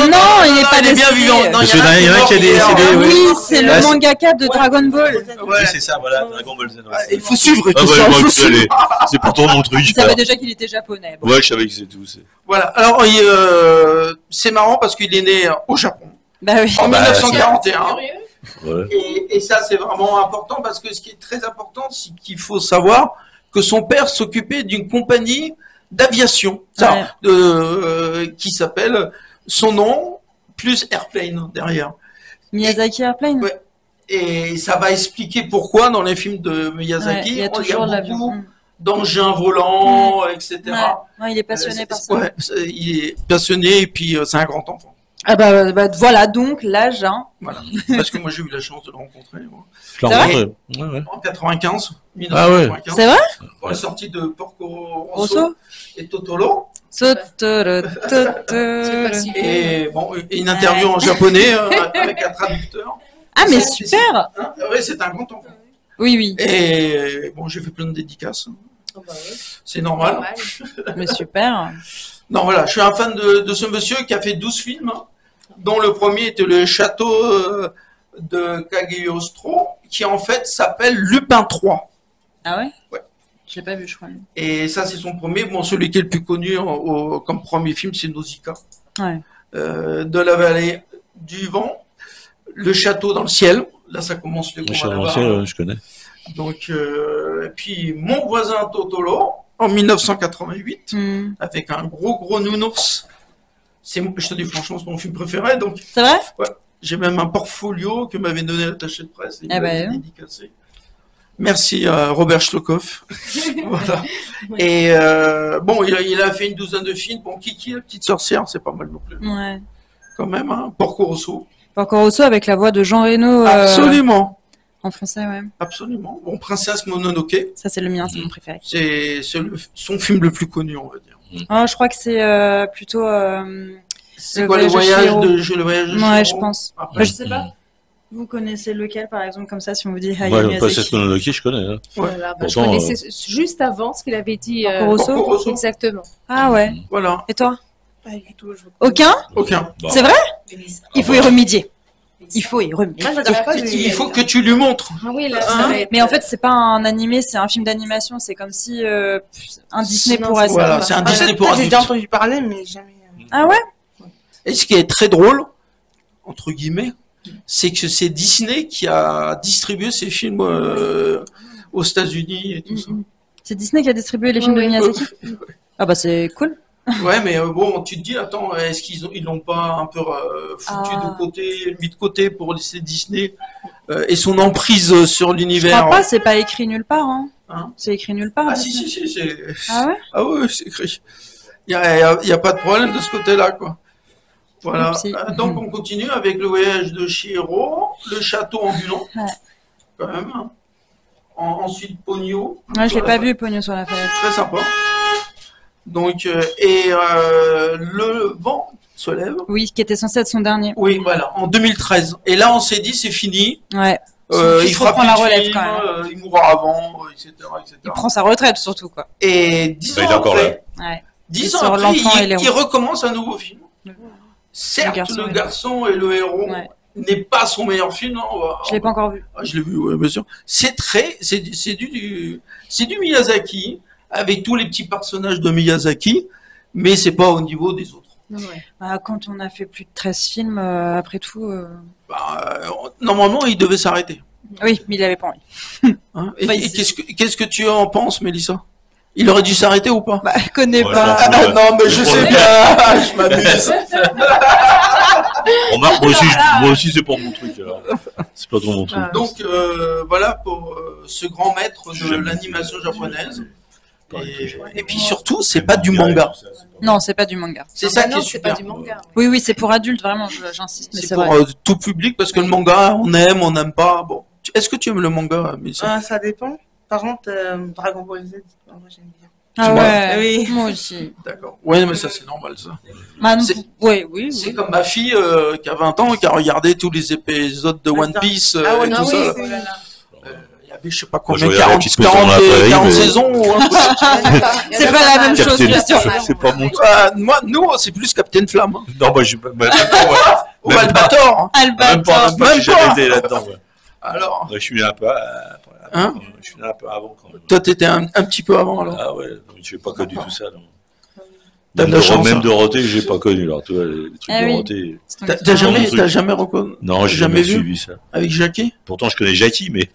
il est pas il est bien décédé. vivant. Non, Parce qu'il y en a un qui est décédé, Ah oui. oui, c'est le Ah, c'est- mangaka de Dragon Ball. Ouais. Oui, c'est ça, voilà, Dragon Ball Z. Ah, il faut suivre Ah tout ouais, ça. bon, il faut écoute, suivre. allez, c'est pourtant mon truc. Je savais déjà qu'il était japonais. Bon. Ouais, je savais que c'est tout. Voilà. Alors, c'est marrant parce qu'il est né au Japon Bah oui. en bah, 1941. Curieux. Ouais. Et ça, c'est vraiment important parce que ce qui est très important, c'est qu'il faut savoir que son père s'occupait d'une compagnie d'aviation qui s'appelle son nom plus Airplane derrière. Miyazaki Airplane. Ouais. Et ça va expliquer pourquoi dans les films de Miyazaki, il y a toujours l'avion. beaucoup d'engins volants, etc. Ouais. Non, il est passionné par ça. Ouais, il est passionné et puis c'est un grand enfant. Ah voilà, donc l'âge, hein. Voilà. Parce que moi j'ai eu la chance de le rencontrer. Moi. En 95, 1995. Ah ouais. C'est vrai? Pour la sortie de Porco Rosso Rosso et Totoro. Et bon, une interview en japonais avec un traducteur. Ah mais super. Oui, c'est un grand enfant. Oui. Et bon, j'ai fait plein de dédicaces. Oh bah oui. C'est normal. Mais super. Non, voilà, je suis un fan de ce monsieur qui a fait 12 films, dont le premier était le château de Cagliostro, qui en fait s'appelle Lupin III. Ah ouais? Ouais. Je l'ai pas vu, je crois. Et ça, c'est son premier. Bon, celui qui est le plus connu comme premier film, c'est Nausicaa. Ouais. De la vallée du vent, le château dans le ciel. Là, ça commence le château dans le ciel, je connais. Donc, et puis Mon voisin Totoro en 1988, avec un gros nounours. Je te dis franchement, c'est mon film préféré. Donc, c'est vrai? Ouais. J'ai même un portfolio que m'avait donné l'attaché de presse. Et dédicacé. Merci à Robert Schlokoff. Voilà. Et bon, il a fait une douzaine de films. Bon, Kiki, la petite sorcière, c'est pas mal non plus. Ouais. Quand même, hein. Porco Rosso. Porco Rosso avec la voix de Jean Reno. Absolument. En français, ouais. Absolument. Bon, Princesse Mononoke. Ça, c'est le mien, c'est mon préféré. C'est son film le plus connu, on va dire. Oh, je crois que c'est plutôt. C'est quoi le voyage de Chihiro? Ouais, je pense. Après, je sais pas. Vous connaissez lequel, par exemple, comme ça, si on vous dit Hayao Moi, Miyazaki? Princesse Mononoke, je connais. Hein. Voilà, Pourtant, je connaissais juste avant ce qu'il avait dit. Porco Rosso. Exactement. Ah ouais. Voilà. Et toi? Pas du tout. Aucun? Aucun. Bah, C'est vrai? Il faut y remédier. Il faut y remédier. Il faut que tu lui montres. Ah oui, là, ça va être... Mais en fait, c'est pas un animé, c'est un film d'animation. C'est comme si un Disney pour adultes. Voilà, c'est un Disney pour J'ai adultes. déjà entendu parler, mais jamais. Ah ouais? Et ce qui est très drôle, entre guillemets, c'est que c'est Disney qui a distribué ces films aux États-Unis et tout ça. C'est Disney qui a distribué les films de Miyazaki? Ah bah c'est cool. Ouais, mais bon, tu te dis, attends, est-ce qu'ils l'ont pas un peu foutu de côté, mis de côté pour laisser Disney et son emprise sur Je l'univers? crois pas, c'est pas écrit nulle part. Hein? C'est écrit nulle part. Ah si, c'est... Ah ouais? Ah oui, c'est écrit. Il y a pas de problème de ce côté-là, quoi. Voilà. Donc on continue avec le voyage de Chihiro, le château ambulant, quand même. Hein. Ensuite Ponyo. Ouais, je l'ai pas vu, Pognon sur la fenêtre. Très sympa. Donc le vent se lève. Oui, qui était censé être son dernier. Oui, voilà, en 2013. Et là, on s'est dit, c'est fini. Ouais. Il fera plus la de relève films, quand même. il mourra avant, etc., etc. Il prend sa retraite surtout, quoi. Et 10 ans il est encore après, Ouais. 10 Sur ans après, l'enfant et l'héros. il recommence un nouveau film. Certes, le garçon et le héros n'est pas son meilleur film. Non, je l'ai pas encore vu. Je l'ai vu, ouais, bien sûr. C'est du Miyazaki avec tous les petits personnages de Miyazaki, mais c'est pas au niveau des autres. Ouais. Bah, quand on a fait plus de 13 films, après tout. Normalement, il devait s'arrêter. Oui, mais il avait pas envie. Hein, et qu'est-ce que tu en penses, Mélissa? Il aurait dû s'arrêter ou pas? Bah, je connais pas. Non, mais je sais bien, je m'amuse. Remarque, moi aussi, c'est pas mon truc. Alors. C'est pas trop mon truc. Donc, voilà pour ce grand maître de l'animation japonaise. Et puis surtout, c'est pas du manga. Non, c'est pas du manga. C'est ça qui est c'est super. pas du manga. Oui, c'est pour adultes, vraiment, j'insiste, mais C'est c'est pour vrai. tout public, parce que le manga, on n'aime pas. Bon, est-ce que tu aimes le manga, Mélissa? Ça dépend. Par contre, Dragon Ball Z, moi j'aime bien. Ah ouais, Oui. moi aussi. D'accord. Ouais, mais ça, c'est normal, ça. Bah, Oui. C'est comme ma fille qui a 20 ans et qui a regardé tous les épisodes de One Piece et tout ça. là. Il y avait, je sais pas combien, Moi, je regardais 40 saisons ou un truc. C'est pas la même chose, bien sûr. C'est pas mon truc. Nous, c'est plus Captain Flamme. Hein. Non, moi, je suis pas. Ou Albator. Même pas, Même j'ai pas. jamais été là-dedans. Ouais. Alors, Ouais, je suis né un peu. Hein Je suis né un peu avant quand même. toi, t'étais un petit peu avant, alors. Ah ouais, je n'ai pas connu tout ça. Non. T'as de la chance, Même hein. Dorothée, j'ai pas connu. Alors, toi, les trucs Ah oui. Dorothée. T'as jamais reconnu? Non, j'ai jamais suivi ça. Avec Jackie? Pourtant, je connais Jackie, mais.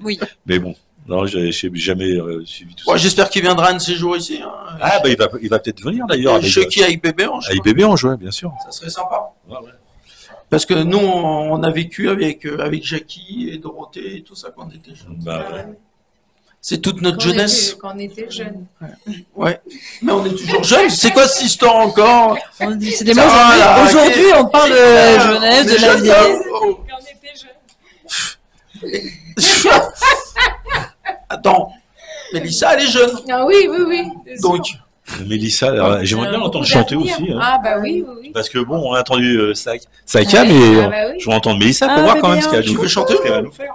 Oui. Mais bon, non, j'ai jamais suivi tout ça. Ouais, j'espère qu'il viendra un de ces jours ici. Hein. Ah, bah, il va peut-être venir d'ailleurs. Chucky avec Bébé Ange. Avec Bébé Ange, ouais, bien sûr. Ça serait sympa. Ouais, ouais. Parce que nous, on a vécu avec Jackie et Dorothée et tout ça quand on était jeunes. Bah, ouais. C'est toute notre jeunesse. Quand on était jeunes. Ouais. Mais on est toujours jeunes. C'est quoi cette histoire encore? C'est des mots aujourd'hui, on parle de jeunesse, de la vieillesse. Quand on était jeunes. Attends. Mélissa, elle est jeune. Ah oui, oui, oui. bien sûr. Donc, Mélissa, j'aimerais bien l'entendre chanter D'avenir. aussi. Hein. Ah bah oui, oui, oui. Parce que bon, on a entendu Saka, Ah, mais ah, bah oui. je veux entendre Mélissa pour Ah, voir mais quand même bien. ce qu'elle Tu veux chanter? va nous faire.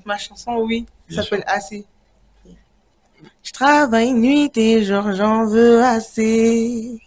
Ma chanson, oui, Bien s'appelle Assez. Je travaille nuit et jour, j'en veux assez.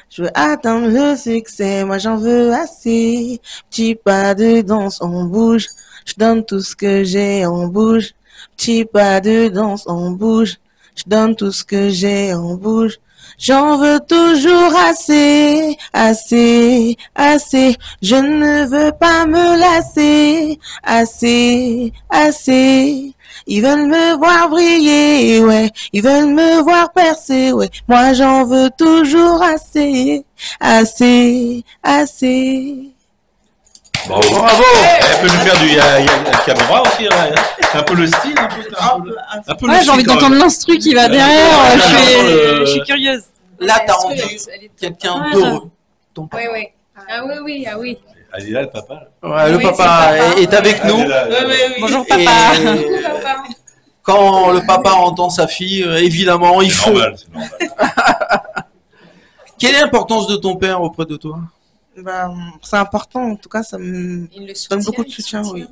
Je veux atteindre le succès, moi j'en veux assez. Petit pas de danse, on bouge. Je donne tout ce que j'ai, on bouge. Petit pas de danse, on bouge. Je donne tout ce que j'ai, on bouge. J'en veux toujours assez, assez, assez. Je ne veux pas me lasser, assez, assez. Ils veulent me voir briller, ouais. Ils veulent me voir percer, ouais. Moi j'en veux toujours assez, assez, assez. Bravo. bravo. Elle peut nous faire il y a le caméra aussi. Hein. C'est un peu le style, un peu le Ouais, j'ai style envie quand d'entendre même. l'instru qui va Ouais, derrière. ouais, Je suis curieuse. Là, t'as Est-ce que- rendu elle est- quelqu'un Ouais. d'heureux. Ton papa. Oui, oui. Ah oui, oui, ah oui. Elle est là, le papa. Ouais, le Oui, papa c'est le papa. est avec nous. Elle est là, Bonjour Et papa. Coucou, papa. quand le papa entend sa fille, évidemment, il C'est faut. normal, c'est normal. Quelle est l'importance de ton père auprès de toi? Bah, c'est important, en tout cas, ça me Il le donne soutient, beaucoup de il soutien, oui.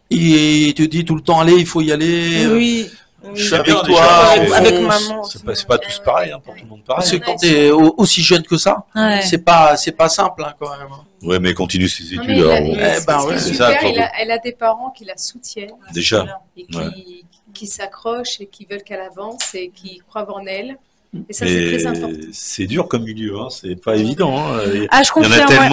Il te dit tout le temps, allez, il faut y aller. Oui, Je suis C'est avec bien, toi. déjà, on avec fonce. maman. C'est pas tous pareil, hein, pour tout le monde Parce que pareil. quand t'es aussi jeune que ça, Ouais. c'est pas simple hein, quand même. Ouais, mais continue ses Non, études. mais il a- alors, il bon. a- Eh ben ce qui ouais. est C'est super, ça, elle a des parents qui la soutiennent Déjà. et Ouais. qui s'accrochent et qui veulent qu'elle avance et qui croient en elle. Et ça, c'est très important. Mais c'est dur comme milieu, hein. C'est pas évident. Hein. Ah, je Il y en a confirme.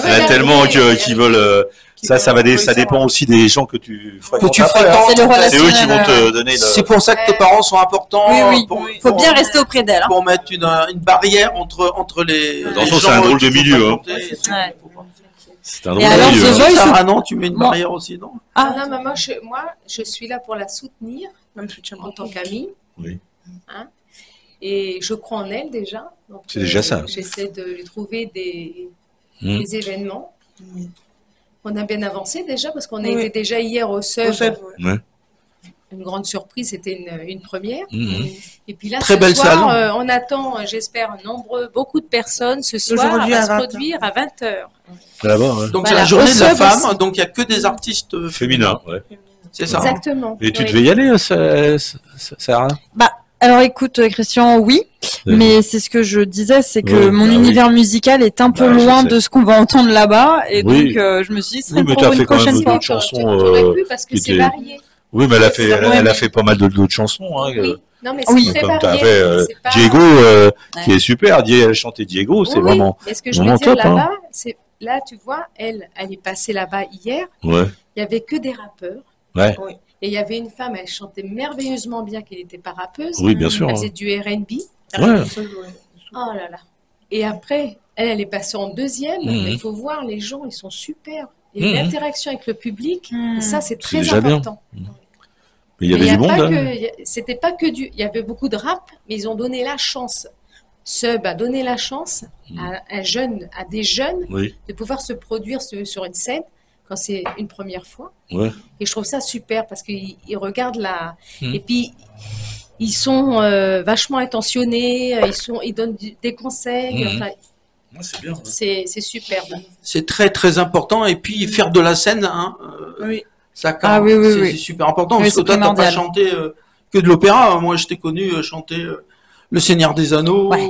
Ouais. tellement, qui veulent. Ça dépend aussi des gens que tu fréquentes. tu après, hein. fréquentes. C'est le C'est eux qui relationnel. vont te donner le. C'est pour ça que tes parents sont importants. Oui, oui. Faut pour- bien rester auprès d'elle. Hein. Pour mettre une barrière entre les. Attention, les c'est un gens drôle de qu'il faut milieu, hein. fréquenter. Ouais. C'est un Et drôle alors, de milieu, The hein. Voice, Sarah, non, tu mets une Bon. barrière aussi, non? Ah. Non, maman, moi, je suis là pour la soutenir Même soutien en tant qu'amie. Oui. Hein, et je crois en elle déjà. Donc, C'est déjà ça. J'essaie de lui trouver des Mm. événements. Oui. On a bien avancé déjà parce qu'on a Oui. été déjà hier au Au SEB. chef, ouais. Une grande surprise, c'était une première. Mhm. Et puis là, Très ce belle soir, salle. on attend, j'espère, beaucoup de personnes ce soir. Aujourd'hui, Elle va à se 20 produire à 20h. Là-bas, ouais. Donc Voilà. c'est la journée de la Au Sub femme, aussi. donc il n'y a que des artistes Féminin, ouais. C'est ça. hein. Exactement. Et tu Oui. devais y aller, Sarah? Alors écoute, Christian, oui, mais c'est ce que je disais, c'est que Ouais, mon bah univers musical est un peu Bah, je loin sais. de ce qu'on va entendre là-bas, et Oui. donc je me suis dit, ce Oui, serait mais pour t'as une fait quand même prochaine fois. d'autres chansons. T'aurais pu parce que qui c'est étaient- varié. Oui, mais elle a fait, Ouais, elle a mais- fait pas mal d'autres chansons. Hein, Oui. Non, mais Oui. c'est très comme tu as varié. fait C'est pas- Diego, qui est super. Elle chantait Diego, c'est Oui, vraiment. mais ce que je veux vraiment dire top, hein. là-bas, c'est là, tu vois, elle est passée là-bas hier. Ouais. Il y avait que des rappeurs. Ouais. Et il y avait une femme, elle chantait merveilleusement bien, qui n'était pas rappeuse. Oui, bien sûr. Elle hein. faisait du R&B. Ouais. Oh là là. Et après, elle est passée en deuxième. Mhm. Mais il faut voir, les gens, ils sont super. Et Mhm. l'interaction avec le public, Mhm. et ça, c'est très déjà bien. important. Mais il y avait Et du a pas monde. que- hein. C'était pas que du. Il y avait beaucoup de rap, mais ils ont donné la chance. Sub a donné la chance à des jeunes Oui. de pouvoir se produire sur une scène quand c'est une première fois. Ouais. Et je trouve ça super parce qu'ils regardent la. Mhm. Et puis, ils sont vachement intentionnés, ils donnent des conseils. Mhm. Enfin, C'est bien. c'est superbe. C'est très très important. Et puis faire de la scène, hein, Oui. ça Ah oui, oui, c'est oui. c'est super important. Oui, Parce que c'est toi, t'as pas primordial. chanté que de l'opéra. Moi, je t'ai connu chanter Le Seigneur des Anneaux, Ouais.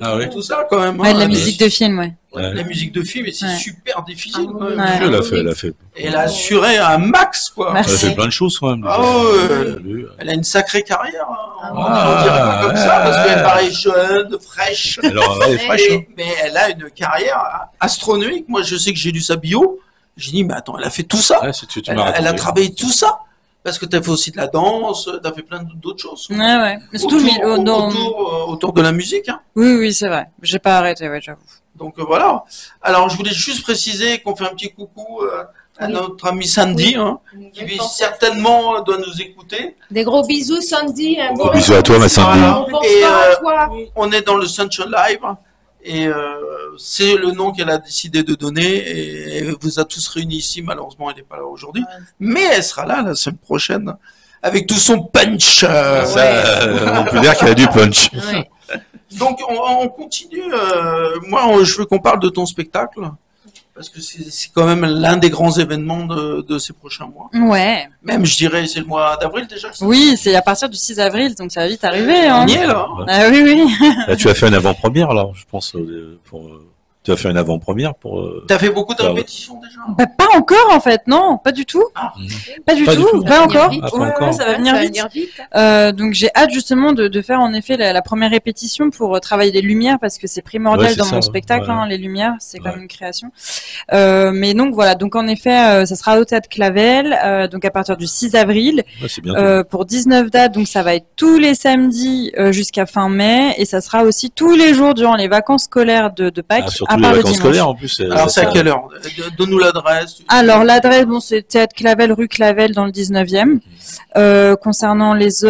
Ah oui. tout ça quand même. Ouais, de hein. la musique de film, ouais. Ouais. La musique de film, et c'est Ouais. super difficile. Ah, quand même. ouais. Elle a fait, elle a fait. Et elle a assuré un max, quoi. Merci. Elle a fait plein de choses quand même. déjà. Ah ouais. Salut. Elle a une sacrée carrière. Hein. Ah On ne dirait pas comme ça, parce qu'elle ouais. paraît jeune, fraîche. Alors, elle est fraîche. hein. Mais elle a une carrière astronomique. Moi, je sais que j'ai lu sa bio. J'ai dit, mais attends, elle a fait tout ça. Ouais, si tu Elle, m'as elle a raconté. travaillé tout ça. Parce que tu as fait aussi de la danse, tu as fait plein d'autres choses. Ouais, ouais. Mais surtout, Autour, dans- autour de la musique. Hein. Oui, oui, c'est vrai. J'ai pas arrêté, ouais, j'avoue. Donc voilà. Alors je voulais juste préciser qu'on fait un petit coucou à notre ami Sandy, qui lui, certainement doit nous écouter. Des gros bisous, Sandy. Un gros bisous à toi, ma Sandy. Voilà. On pense Et pas à toi. on est dans le Sunshine Live. Et c'est le nom qu'elle a décidé de donner. Et elle vous a tous réunis ici. Malheureusement, elle n'est pas là aujourd'hui. Mais elle sera là la semaine prochaine. Avec tout son punch. On peut dire qu'elle a du punch. Ouais. Donc, on continue. Moi, je veux qu'on parle de ton spectacle. Parce que c'est quand même l'un des grands événements de ces prochains mois. Ouais. Même, je dirais, c'est le mois d'avril déjà. Oui, c'est à partir du 6 avril, donc ça va vite arriver. Hein. On y est là. Ah oui, oui. Là, tu as fait une avant-première, là, je pense. Tu as fait une avant-première pour. T'as fait beaucoup de répétitions déjà. Bah, pas encore en fait, non, pas du tout. Pas du tout, pas encore. Ah, pas Ouais, encore. ouais, ça va venir vite. vite. Donc j'ai hâte justement de faire en effet la première répétition pour travailler les lumières parce que c'est primordial Ouais, c'est dans ça, mon ouais. spectacle, Ouais. les lumières, c'est quand Ouais. même une création. Mais donc voilà, donc en effet, ça sera au Théâtre Clavel, donc à partir du 6 avril, Ouais, c'est bien. pour 19 dates, donc ça va être tous les samedis jusqu'à fin mai et ça sera aussi tous les jours durant les vacances scolaires de Pâques, Surtout à les part le vacances dimanche. scolaires, en plus. Alors, c'est à quelle heure? Donne-nous l'adresse. Alors l'adresse, bon, c'est Théâtre Clavel, rue Clavel, dans le 19e. Concernant les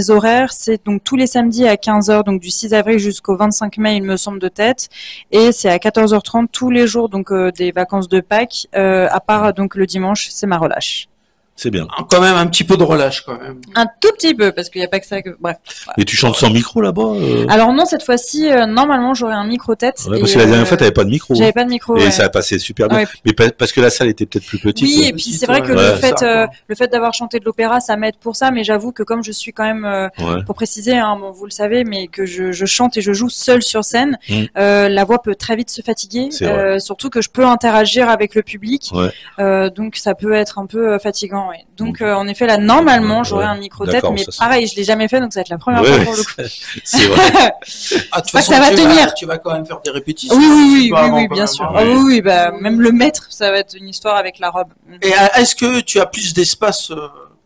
horaires, c'est donc tous les samedis à 15h, donc du 6 avril jusqu'au 25 mai, il me semble de tête, et c'est à 14h30 tous les jours donc des vacances de Pâques, à part donc le dimanche, c'est ma relâche. C'est bien. Quand même un petit peu de relâche quand même. Un tout petit peu parce qu'il n'y a pas que ça. Bref. Voilà. Et tu chantes sans micro là-bas Alors non, cette fois-ci, normalement, j'aurai un micro-tête. Ouais, parce que la dernière fois, tu n'avais pas de micro. J'avais pas de micro. Et ouais. ça a passé super bien. Ouais. Mais parce que la salle était peut-être plus petite. Oui, ouais. et puis c'est vrai que Ouais, le fait d'avoir chanté de l'opéra, ça m'aide pour ça. Mais j'avoue que comme je suis quand même, Ouais. pour préciser, bon, vous le savez, mais que je chante et je joue seule sur scène, la voix peut très vite se fatiguer. C'est vrai. Surtout que je peux interagir avec le public, Ouais. donc ça peut être un peu fatigant. Ouais. Donc en effet, là, normalement, j'aurai Ouais. un micro-tête, D'accord, mais ça, c'est- pareil, je l'ai jamais fait, donc ça va être la première Ouais, fois pour le coup. c'est vrai. Ah, de toute Pas que façon, ça va tu tenir. Tu vas quand même faire des répétitions. Oui, un oui, petit peu oui, avant, oui, quand bien même, sûr. hein. Ah oui, oui, bah, même le maître, ça va être une histoire avec la robe. Et est-ce que tu as plus d'espace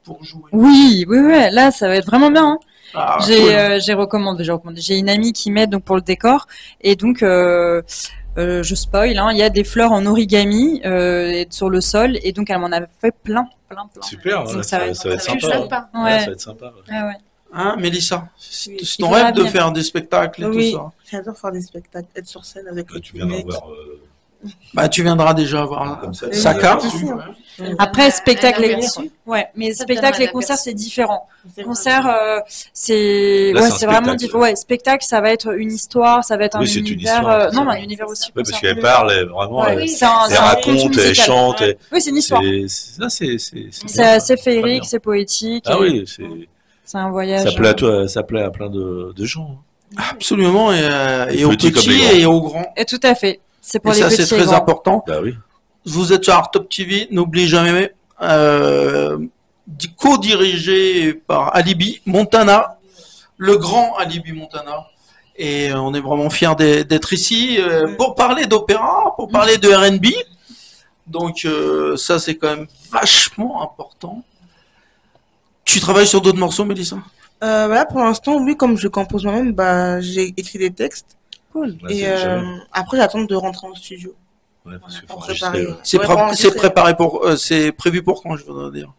pour jouer? Oui, oui, oui, là, ça va être vraiment bien. Hein. Ah, cool. J'ai recommandé. J'ai une amie qui m'aide donc pour le décor et donc je spoil. Hein, il y a des fleurs en origami sur le sol et donc elle m'en a fait plein. Super, Donc ouais, ça va être être sympa. sympa. Ouais. Ouais. Ça va être sympa. Ouais. Ah ouais. Hein, Mélissa? C'est Oui. ton Il faudra rêve de bien. faire des spectacles et Oui, tout ça? j'adore faire des spectacles, être sur scène avec le Tu viendras public. voir. Bah, tu viendras déjà voir Comme ça, Saka. Oui, oui, oui. Après spectacle Elle et a perçu. ouais, mais Ça spectacle donne et un concert aperçu. c'est différent. C'est Concert Là, c'est c'est un c'est vraiment spectacle. différent. Ouais, spectacle ça va être une histoire, ça va être Oui, un c'est une univers. histoire, Non, c'est mais un vrai. univers aussi. Ouais, parce concert. qu'elle parle, vraiment. Ouais, Elle c'est un elle conte raconte, elle musical. chante. Ouais. Oui, c'est une histoire. C'est assez Très féerique, bien. c'est poétique. Ah et oui, c'est un voyage. ça plaît à plein de gens. Absolument, et aux petits comme petits les grands. et aux grands. Et tout à fait. C'est pour Et les ça, petits c'est et très grands. important. Bah oui. Vous êtes sur Art Top TV, n'oubliez jamais, co-dirigé par Alibi Montana, le grand Alibi Montana. Et on est vraiment fiers d'être ici pour parler d'opéra, pour parler de R&B. Donc ça, c'est quand même vachement important. Tu travailles sur d'autres morceaux, Mélissa? Voilà, pour l'instant, oui, comme je compose moi-même, bah, j'ai écrit des textes. Cool. Ouais, Et c'est jamais. après, j'attends de rentrer en studio. Ouais, parce qu'il faut Pour enregistrer. préparer. Ouais. C'est Ouais, pré- pour c'est enregistrer. préparé pour, c'est prévu pour quand, je voudrais dire.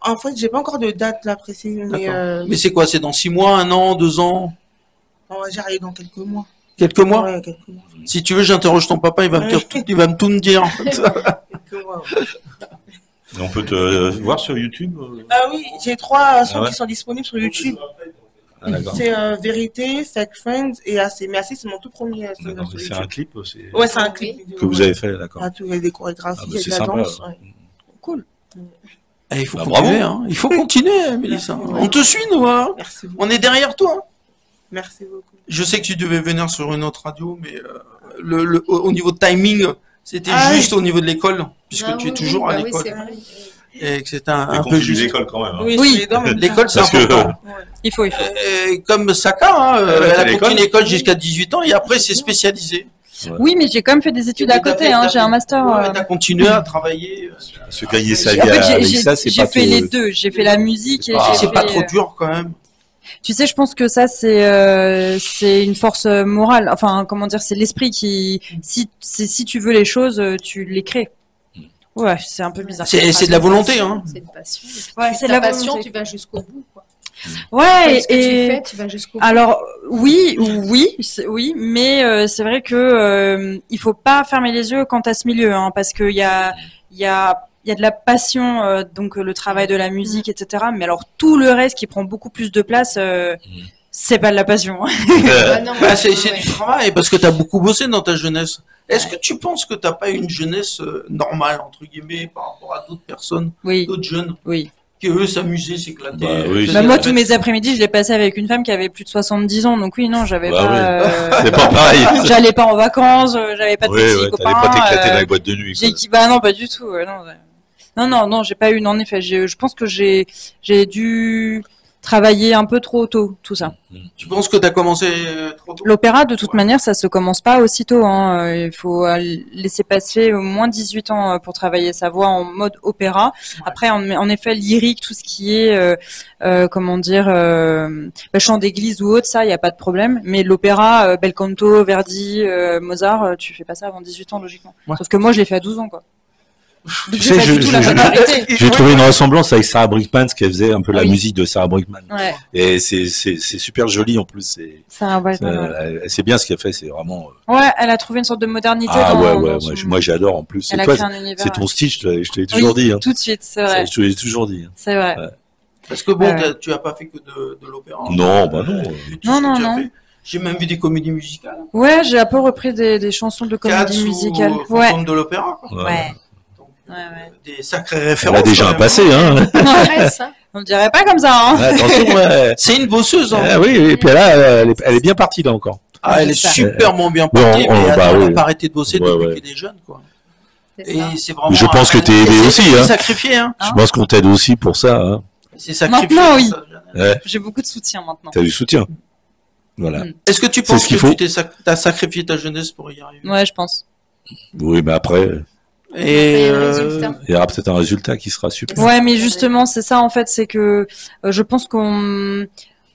En fait, j'ai pas encore de date là précise, mais D'accord. Mais c'est quoi? C'est dans 6 mois, 1 an, 2 ans? on va dire aller dans quelques mois. Quelques mois? Ouais, quelques mois. Si tu veux, j'interroge ton papa, il va me dire tout, il va me tout me dire. Quelques mois, ouais. Et on peut te voir sur YouTube Ah oui, j'ai 3 sons Ah ouais qui sont disponibles sur YouTube. Ah, d'accord. C'est Vérité, Fake Friends et AC. Mais AC, c'est mon tout premier single D'accord. sur C'est YouTube. un clip Ouais, c'est un clip vidéo, que vous ouais. avez fait, d'accord. Ah, tout, il y a des chorégraphies, Ah, il y a c'est de la sympa. danse. Ouais. Cool. Eh, il faut Bah, continuer, bravo. hein. Il faut continuer, Mélissa. Merci. On te suit, nous, hein. Merci beaucoup. On est derrière toi. Merci beaucoup. Je sais que tu devais venir sur une autre radio, mais au niveau de timing, c'était Ah, juste au niveau de l'école, puisque Ah tu es oui, toujours oui, à bah oui, l'école. c'est vrai. Et que c'était Et un qu'on peu fait juste. l'école quand même. Hein. Oui, Oui. je suis dedans, mais L'école, c'est Parce que important. Ouais. Il faut. Et comme Saka, hein, Elle a elle fait a l'école. continué l'école jusqu'à 18 ans et après c'est spécialisé. Oui, mais j'ai quand même fait des études à côté. Hein. J'ai un master. Tu as continué à travailler. Se gagner sa vie En fait, avec ça, c'est j'ai pas fait tout. les deux. J'ai fait la musique et C'est j'ai pas fait, trop dur quand même. Tu sais, je pense que ça, c'est une force morale. Enfin, comment dire, c'est l'esprit qui, si tu veux les choses, tu les crées. Ouais, c'est un peu bizarre. C'est de la volonté, hein. C'est une passion. Ouais, c'est de la passion, volonté. tu vas jusqu'au bout, quoi. Ouais, Ce que tu fais, tu vas jusqu'au bout. alors oui, oui, mais c'est vrai que il faut pas fermer les yeux quant à ce milieu, hein, parce qu'il y a de la passion, donc le travail de la musique, etc. Mais alors tout le reste qui prend beaucoup plus de place, c'est pas de la passion. Ah non, Bah, c'est ouais. du travail, parce que tu as beaucoup bossé dans ta jeunesse. Est-ce que tu penses que t'as pas une jeunesse normale, entre guillemets, par rapport à d'autres personnes, Oui, d'autres jeunes, oui. qui eux s'amusaient, s'éclataient Bah oui, faisaient Bah, la moi, fête. tous mes après-midi, je l'ai passé avec une femme qui avait plus de 70 ans, donc oui, non, j'avais Bah pas. C'est pas pareil. J'allais pas en vacances, j'avais pas de Ouais, petits ouais, copains. t'allais pas t'éclater dans les boîtes de nuit. quoi. Bah non, pas du tout. Non, j'ai pas eu. En effet, je pense que j'ai dû travailler un peu trop tôt, tout ça. Tu penses que tu as commencé trop tôt? L'opéra, de toute manière, ça se commence pas aussitôt, hein. Il faut laisser passer au moins 18 ans pour travailler sa voix en mode opéra. Après, en effet, lyrique, tout ce qui est, comment dire, chant d'église ou autre, ça, il y a pas de problème. Mais l'opéra, bel canto, Verdi, Mozart, tu fais pas ça avant 18 ans, logiquement. Ouais. Sauf que moi, je l'ai fait à 12 ans, quoi. Donc, Tu j'ai sais, pas du tout la même arrêté. j'ai trouvé une ressemblance avec Sarah Brightman, ce qu'elle faisait un peu la Oui. musique de Sarah Brightman. Ouais, Et c'est super joli en plus. C'est bien ce qu'elle fait, c'est vraiment. Ouais, elle a trouvé une sorte de modernité Ah dans, ouais, dans moi, son- moi j'adore en plus. Elle Et a toi, créé un univers. c'est ton style, je te l'ai Oui, toujours dit. Hein. tout de suite, c'est vrai. Je te l'ai toujours dit. Hein. C'est vrai. Ouais. Parce que bon, Ouais. tu as pas fait que de l'opéra. Non, bah non. Vu tout Non, ce que non, tu as non. fait. J'ai même vu des comédies musicales. Ouais, j'ai un peu repris des chansons de Cats comédie ou musicale. Ouais. Fantôme de l'opéra. Quoi. Ouais. Donc, Ouais. Des sacrées Elle références. a déjà quand un même. passé, hein. Presse, hein. On ne dirait pas comme ça, hein. Attention, ouais. C'est une bosseuse. Hein. Ah oui, et puis là, elle est bien partie là encore. Ah, elle est J'espère. superment bien Bon, partie, mais bah attends, elle oui. n'a pas arrêté de bosser Ouais, depuis ouais. qu'elle est jeune. Quoi. C'est Et ça. c'est vraiment. Je pense que t'es aidé et aussi, c'est hein. sacrifié, hein. Je pense qu'on t'aide aussi pour ça. Hein. C'est sacrifié. Maintenant, oui. ça. Ouais. J'ai beaucoup de soutien maintenant. T'as du soutien. Voilà. Est-ce que tu C'est penses ce qu'il que faut. tu t'as sacrifié ta jeunesse pour y arriver? Ouais, je pense. Oui, mais après, Et Il y a le résultat. il y aura peut-être un résultat qui sera super. Ouais, mais justement, c'est ça en fait, c'est que je pense qu'on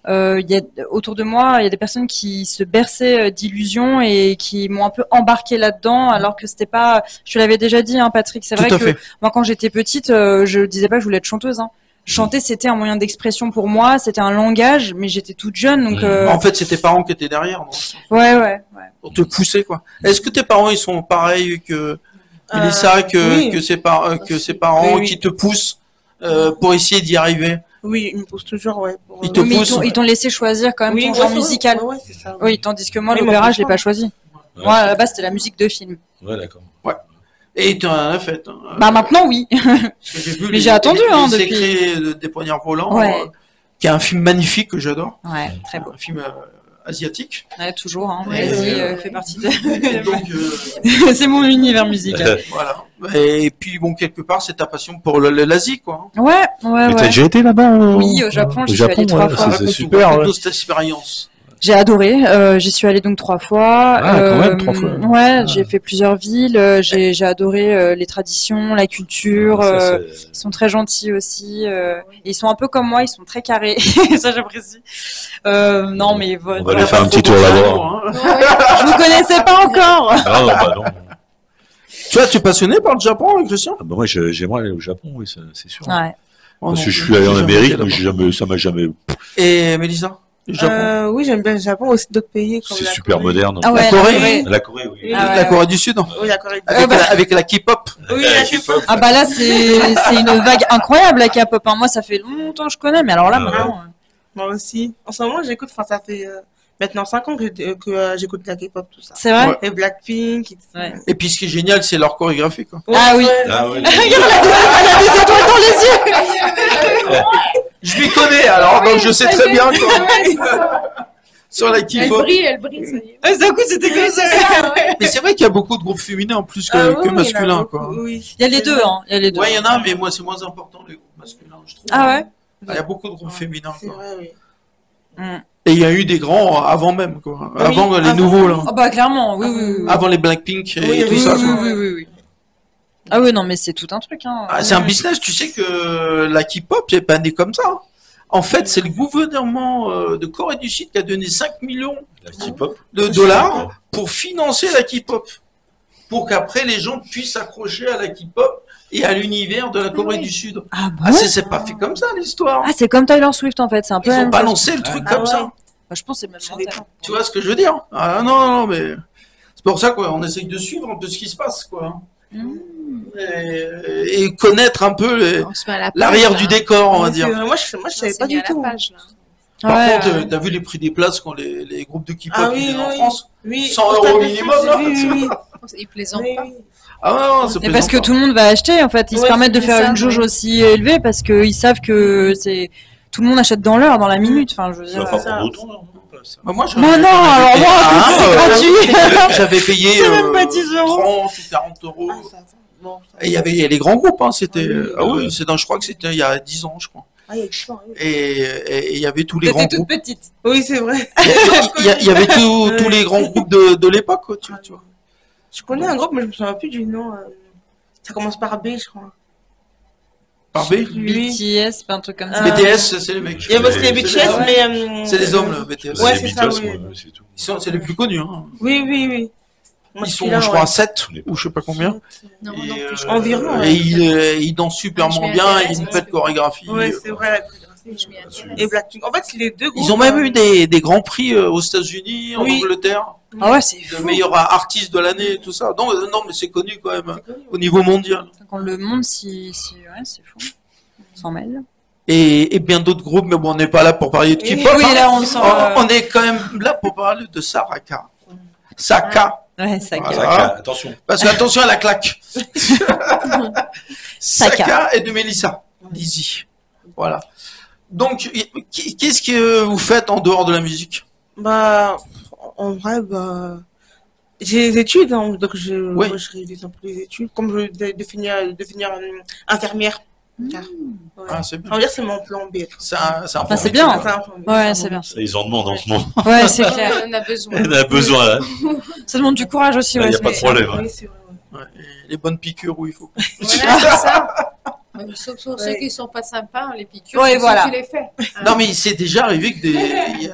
il y a autour de moi, il y a des personnes qui se berçaient d'illusions et qui m'ont un peu embarqué là-dedans, alors que c'était pas. Je te l'avais déjà dit, hein, Patrick. C'est Tout vrai à que fait. moi, quand j'étais petite, je disais pas que je voulais être chanteuse. Hein. Chanter, c'était un moyen d'expression pour moi, c'était un langage, mais j'étais toute jeune, donc. En fait, c'est tes parents qui étaient derrière, non? Ouais. Pour te pousser, quoi. Est-ce que tes parents, ils sont pareils que Mélissa, oui. que ses parents Oui, oui. qui te poussent pour essayer d'y arriver? Oui, ils me poussent toujours, ouais. Ils te Oui, mais poussent. ils t'ont laissé choisir quand même Oui, ton ouais, genre c'est- musical. Ouais, c'est ça. Oui, tandis que moi, Oui, l'opéra, moi, je l'ai pas choisi. Ouais. Moi, à la base, c'était la musique de film. Ouais, d'accord. Et tu en as fait. Hein. Bah maintenant, oui. Parce que j'ai vu Mais j'ai attendu, hein, les depuis. Secrets des poignards volants, Ouais. qui est un film magnifique que j'adore. Ouais, très beau. Un film asiatique. Ouais, toujours. Hein. Ouais, L'Asie, ouais. fait partie de. Et donc, C'est mon univers musical. voilà. Et puis, bon, quelque part, c'est ta passion pour l'Asie, quoi. Ouais. Mais t'as déjà été là-bas Oui, au Japon, j'y suis allée 3 fois. C'est super. Ouais. Raconte-nous cette expérience. J'ai adoré. J'y suis allée donc 3 fois. Ah, quand même, 3 fois. Ouais, j'ai fait plusieurs villes. J'ai adoré les traditions, la culture. Ça, Ils sont très gentils aussi. Et ils sont un peu comme moi, ils sont très carrés. Ça, j'apprécie. Non, mais On va voilà. aller faire un petit tour là-bas. Hein. Je vous connaissais pas encore. Ah non, bah non. Tu vois, tu es passionné par le Japon, Christian? Ah bah moi, j'aimerais aller au Japon, oui, c'est sûr. Ouais. Oh Parce non, que je suis allé en j'ai jamais Amérique, été mais là-bas. ça m'a jamais. Et Mélissa? Le Japon? Oui, j'aime bien le Japon, aussi d'autres pays comme C'est la super Corée. moderne. Ah ouais, La Corée? La Corée, oui. Ah ouais, La Corée du Sud? Oui, la Corée. Avec la K-pop? Oui, la K-pop. Ah bah là, c'est une vague incroyable, la K-pop. Hein. Moi, ça fait longtemps que je connais, mais alors là, Ah ouais. maintenant... Moi aussi. En ce moment, j'écoute, enfin, ça fait maintenant 5 ans que j'écoute la K-pop, tout ça. C'est vrai. Ouais. Et Blackpink. Et... Ouais. Et puis, ce qui est génial, c'est leur chorégraphie, quoi. Ah oui. Ah ouais. Elle a des étoiles dans les yeux. Je m'y connais, alors, donc je sais très bien, quoi. Sur la Elle K-pop. brille, ça y est. D'un coup, c'était comme ça. Mais c'est vrai qu'il y a beaucoup de groupes féminins en plus que, Ah oui, que il y en a masculins, beaucoup, quoi. Oui. Il y a les deux, hein. Il y a les deux. Ouais, il y en a, mais moi, c'est moins important, les groupes masculins, je trouve. Ah ouais. Il y a beaucoup de groupes féminins, C'est quoi. vrai, oui. Mm. Et il y a eu des grands avant même, quoi. Oui, Avant les avant. nouveaux, là. Oh bah clairement, oui, oui, oui. Avant les Blackpink et Oui, tout oui, ça, oui, quoi. oui. Ah oui, non, mais c'est tout un truc, hein. Ah, c'est un business, tu sais que la K-pop, c'est pas né comme ça. Hein. En fait, c'est le gouvernement de Corée du Sud qui a donné 5 millions La K-pop. de dollars pour financer la K-pop. Pour qu'après les gens puissent s'accrocher à la K-pop et à l'univers de la Corée du Sud. Ah bon? Ah, c'est pas fait comme ça l'histoire. Ah, c'est comme Taylor Swift en fait, c'est un peu Ils la ont même chose. balancé le truc comme ça. Bah, je pense que c'est même mental. Tu vois ce que je veux dire? Ah non, mais c'est pour ça qu'on essaye de suivre un peu ce qui se passe, quoi. Et connaître un peu On se met à la page, l'arrière là. du décor, on va dire. Moi, je savais pas du tout. Page, là. Par Ouais, contre, ouais. t'as vu les prix des places quand les groupes de K-pop Ah oui, viennent en oui. France? Oui. 100 € minimum, là. Oui. Ils plaisantent Oui, pas. oui. Ah non, c'est C'est parce que tout le monde va acheter, en fait. Ils se Ouais, permettent de c'est faire ça, une jauge ouais. aussi élevée parce qu'ils savent que c'est tout le monde achète dans l'heure, dans la minute. Enfin, je veux Ça va dire. pas ça. prendre autant, non? Pas ça. Bah, moi, Moi, non, alors moi, c'est gratuit. J'avais payé C'est même pas 10 €. 30 ou 40 euros. Ah, ça va. Bon, ça va. Et il y avait les grands groupes, hein, c'était. Ah oui. Ah oui, je crois que c'était il y a 10 ans, je crois. Ah, il y a que ça, oui. Et il y avait tous les grands T'étais toute groupes. petite. Oui, c'est vrai. Il y avait tous les grands groupes de l'époque, quoi, tu vois. Je connais un groupe, mais je me souviens plus du nom. Ça commence par B, je crois. Par B. Oui. BTS, pas un truc comme ça. Ah. BTS, c'est les mecs. Il y a parce qu'il y a BTS, c'est mais. C'est les hommes, le BTS. Ouais, les c'est ça, Beatles, oui. ouais, c'est tout. C'est les plus connus. Hein. Oui, oui, oui. Moi, Ils sont, celui-là, je crois, ouais. à 7 ou je sais pas combien. Non, Et, non plus. Environ, et ouais. ils dansent superment Je m'y bien, intéresse, ils ont une parce belle que- chorégraphie. Ouais, c'est vrai, la Je chorégraphie. m'y intéresse. Et Blackpink. En fait, c'est les deux groupes. Ils ont même eu des grands prix aux États-Unis, en Oui. Angleterre, Ah ouais, c'est de fou. meilleur artiste de l'année et tout ça. Non, non, mais c'est connu quand même au niveau mondial. Quand le monde, ouais, c'est fou. On s'en mêle. Et bien d'autres groupes, mais bon, on n'est pas là pour parler de Oui, K-pop. oui, hein. là, on sent, On est quand même là pour parler de Saraka. Saka. Ouais, ça Voilà. Saka, attention. Parce que attention à la claque. Saka. Saka et de Mélissa. Lizzy. Voilà. Donc, qu'est-ce que vous faites en dehors de la musique? Bah, en vrai, bah. J'ai des études, hein, donc Oui. moi, je réalise un peu les études. Comme je veux devenir infirmière. Car, ouais. Ah, c'est bien. On va dire que c'est mon plan B. C'est Ah, c'est bien. C'est un plan B. Ouais, c'est bien. Ça, ils en demandent en ce moment. Ouais, c'est clair. On en a besoin. On a besoin, là. Ça demande du courage aussi. Il Ouais, n'y a pas de c'est- problème. hein. Oui, c'est vrai. Ouais. Ouais, et les bonnes piqûres où il faut. Voilà, c'est ça. Sauf ceux Ouais. qui sont pas sympas, les piqûres, Ouais, c'est voilà. tu les fais. Non, mais c'est déjà arrivé que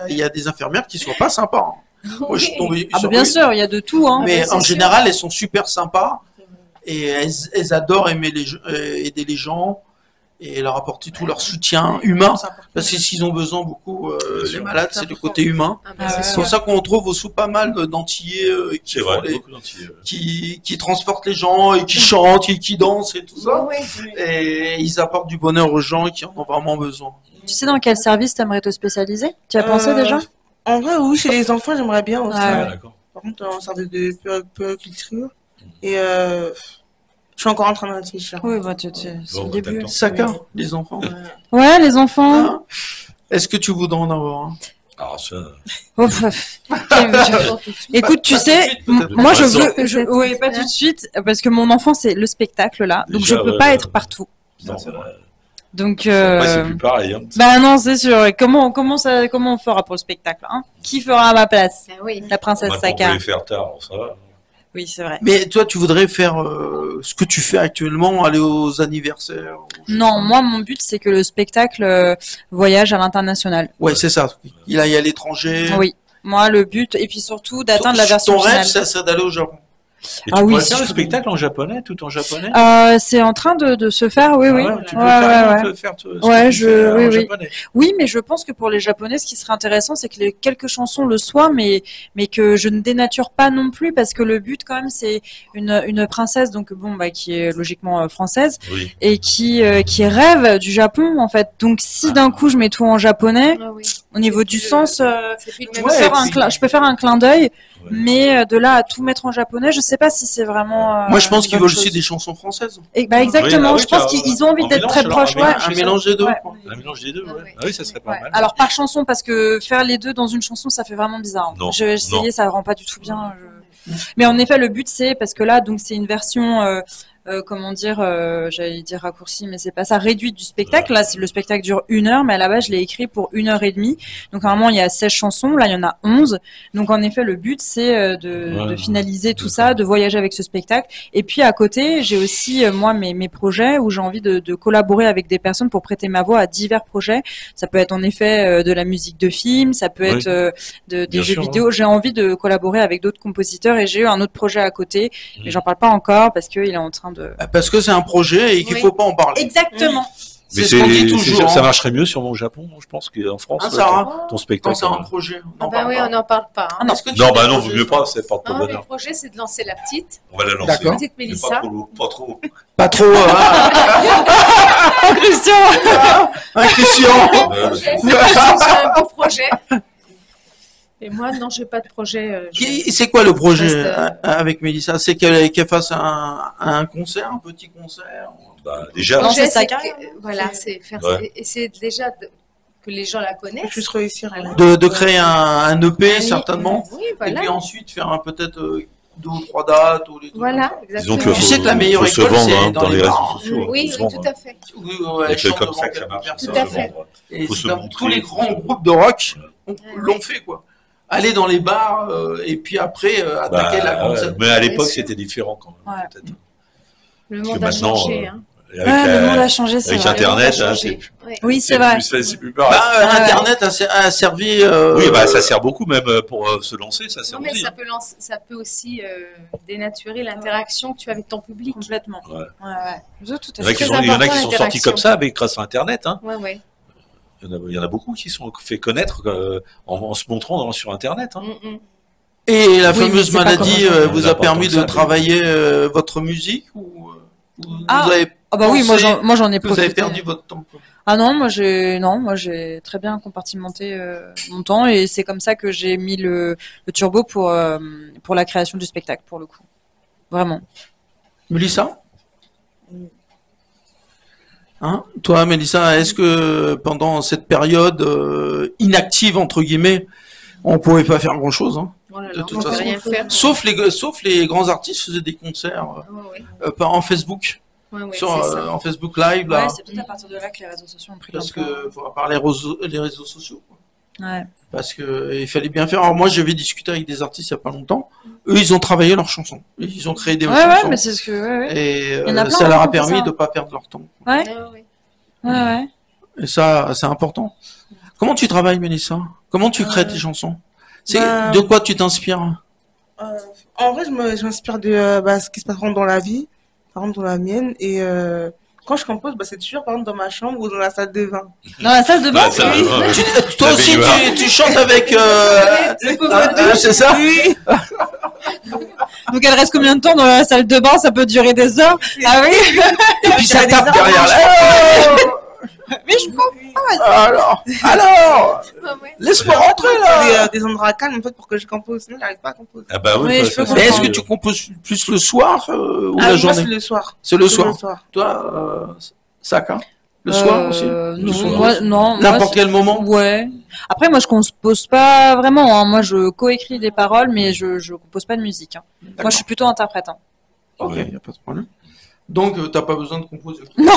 il y a des infirmières qui soient pas sympas. Hein. Moi, je suis tombé Ah bah sur bien une, sûr, il y a de tout. Hein. mais c'est en sûr. général, elles sont super sympas et elles adorent aider les gens et leur apporter tout leur soutien humain. C'est important. Parce que s'ils ont besoin beaucoup, Bien les sûr. malades, c'est le côté humain. Ah, bah, Ah, c'est ouais. C'est sûr. pour ça qu'on trouve aussi pas mal d'antillais qui, C'est font vrai, les- beaucoup d'antillais. qui transportent les gens et qui chantent et qui dansent et tout ça. Oui, Et ils apportent du bonheur aux gens qui en ont vraiment besoin. Tu sais dans quel service t'aimerais te spécialiser? Tu y as pensé déjà? En vrai, oui, chez les enfants, j'aimerais bien aussi. Ah, Ouais, ouais. d'accord. Par contre, en service de puériculture. Et je suis encore en train de réfléchir. Oui, bah c'est Bon, le bah, début. t'attends. Saka, les enfants. Ouais. Ouais, les enfants. Hein Est-ce que tu voudrais en avoir un? Alors, ça, Oh, pff. Écoute, tu Pas tout de sais, suite, peut-être. moi je Pas veux, ouais, pas tout de suite, parce que mon enfant c'est le spectacle là, donc Déjà, je peux ouais, pas ouais. être partout. non, Donc, après, c'est plus pareil. Hein. bah non, c'est sûr. Et comment on fera pour le spectacle, hein? Qui fera à ma place? Ah oui. La princesse Maintenant, on peut Saka. les faire tard, ça va. Oui, c'est vrai. Mais toi, tu voudrais faire ce que tu fais actuellement, aller aux anniversaires Non, moi mon but c'est que le spectacle voyage à l'international. Ouais, c'est ça. Il aille à l'étranger. Oui. Moi le but et puis surtout d'atteindre la Ton version rêve, finale. c'est d'aller au Japon. Et Ah tu oui, pourrais si faire je le peux. spectacle en japonais, tout en japonais? C'est en train de se faire, oui, Ah oui. ouais, tu peux Ouais, carrément ouais, ouais. faire ce Ouais, que tu fais en oui, oui. japonais. Oui, mais je pense que pour les Japonais, ce qui serait intéressant, c'est que les quelques chansons le soient, mais que je ne dénature pas non plus, parce que le but quand même, c'est une princesse, donc bon, bah qui est logiquement française Oui. et qui rêve du Japon en fait. Donc si d'un coup je mets tout en japonais, Ah oui. au niveau du C'est sens, C'est plus le je même peux Ouais, faire et puis- je peux faire un clin d'œil, Ouais. mais de là à tout mettre en japonais, je sais pas si c'est vraiment. Moi, je pense une qu'ils bonne veulent aussi chose. des chansons françaises. Et bah exactement, Oui, bah oui, je pense car, qu'ils ont envie en d'être mélange, très alors, proches, un ouais. mélange, Un c'est mélange des deux. Ouais. quoi. Un mélange des deux, Ah ouais. ouais. Ah oui, ça serait pas Ouais. mal. Alors par chanson, parce que faire les deux dans une chanson, ça fait vraiment bizarre. Non, J'ai essayé, non. ça rend pas du tout bien. Mais en effet, le but c'est parce que là, donc c'est une version comment dire, j'allais dire raccourci, mais c'est pas ça, réduite du spectacle. Là, le spectacle dure 1 heure, mais à la base, je l'ai écrit pour 1 h 30. Donc, normalement, il y a 16 chansons. Là, il y en a 11. Donc, en effet, le but, c'est de finaliser tout ça, de voyager avec ce spectacle. Et puis, à côté, j'ai aussi, moi, mes projets où j'ai envie de collaborer avec des personnes pour prêter ma voix à divers projets. Ça peut être, en effet, de la musique de film, ça peut être des jeux vidéo. J'ai envie de collaborer avec d'autres compositeurs et j'ai eu un autre projet à côté, mais j'en parle pas encore parce qu'il est en train de... Parce que c'est un projet et qu'il faut pas en parler. Exactement. Mais ce qu'on dit toujours. Ça marcherait mieux sûrement au Japon, je pense, qu'en France. Ton spectacle. C'est un projet. Ah bah oui, on n'en parle pas. Hein. Non, bah non, vaut mieux pas, c'est pas de Non, bonheur. le projet, c'est de lancer la petite. On va la lancer. D'accord. Petite Mélissa. Pas trop. Pas trop. Christian. Christian. C'est un beau projet. Et moi, non, j'ai pas de projet. C'est quoi le projet avec Mélissa? C'est qu'elle fasse un concert, un petit concert? Bah, déjà. Le projet, sa c'est carrière. voilà, c'est faire essayer déjà que les gens la connaissent. Juste réussir. Voilà. De créer un EP, certainement. Oui, voilà. Et puis ensuite faire peut-être 2 ou 3 dates. Ou les trucs Voilà, comme ça. exactement. Disons que Tu sais que la meilleure faut se école, vendre c'est hein, dans dans les les réseaux bars. sociaux. Oui, faut se oui, vendre. tout à fait. Oui, Et chante comme devant ça que ça quelques marche. personnes. Tout à fait. Et Faut se dans montrer. tous les grands groupes de rock l'ont fait, quoi. Aller dans les bars et puis après attaquer la grande scène. Mais à l'époque, c'était différent quand même. Ouais. Peut-être. Le Parce monde que a maintenant, changé. Hein. Avec, le monde a changé, c'est avec vrai. Internet, Le monde a hein, changé. Ouais. Oui, c'est vrai. C'est plus pareil. Internet a servi. Oui, bah ça sert beaucoup même pour se lancer, ça sert Non, mais aussi. ça peut aussi dénaturer l'interaction que tu as avec ton public. Complètement. Ouais. Tout à Il y en a fait. qui Très sont, il y en a qui important, sont sortis l'interaction. comme ça avec grâce à Internet. Hein. Ouais, ouais. Il y en a beaucoup qui sont fait connaître en se montrant sur Internet. Hein. Et la Oui, mais fameuse c'est pas maladie comme vous a N'importe permis que de ça, travailler votre musique ou vous Ah. avez Ah bah oui, moi pensé j'en ai que vous avez profité. perdu votre temps, quoi. Ah non, moi j'ai très bien compartimenté mon temps et c'est comme ça que j'ai mis le turbo pour la création du spectacle pour le coup. Vraiment. Mélissa? Hein? Toi, Mélissa, est-ce que pendant cette période inactive, entre guillemets, on pouvait pas faire grand-chose, hein? Oh là De là, toute on peut façon. rien faire. Sauf les grands artistes faisaient des concerts en Facebook, Ouais, ouais, sur, c'est ça. en Facebook Live, là, Ouais, c'est peut-être à partir de là que les réseaux sociaux ont pris parce l'ampleur. que faut par les réseaux sociaux, quoi. Ouais. Parce que il fallait bien faire. Alors moi, j'avais discuté avec des artistes il y a pas longtemps. Eux, ils ont travaillé leurs chansons. Ils ont créé des Ouais, chansons. mais c'est ce que. Ouais. Et Il y en a plein ça leur a qui font permis ça. de pas perdre leur temps. Ouais. Ouais. Ouais. Et ça, c'est important. Comment tu travailles, Mélissa? Comment tu crées tes chansons? De quoi tu t'inspires? En vrai, je m'inspire de ce qui se passe dans la vie, par exemple dans la mienne. Et quand je compose, c'est toujours par exemple dans ma chambre ou dans la salle de bain. Dans la salle de bain. Bah, ça, Oui. ouais. Toi aussi, tu chantes avec... c'est ça? Oui. Donc elle reste combien de temps dans la salle de bain? Ça peut durer des heures. Ah oui. Et puis ça des tape heures derrière là. Mais je comprends. Alors, laisse-moi rentrer là. Des endroits calmes en fait pour que je compose. Sinon, j'arrive pas à composer. Ah bah oui, Oui, bah, je peux ça, Mais c'est- est-ce que tu composes plus le soir ou la Moi, journée? c'est le soir. C'est le C'est soir. Toi, Saka, le soir aussi? Non, N'importe quel moment? Ouais. Après, moi, je compose pas vraiment. Hein. Moi, je coécris des paroles, mais je compose pas de musique. Hein. Moi, je suis plutôt interprète. Hein. Ok, y a pas de problème. Donc, t'as pas besoin de composer. Non.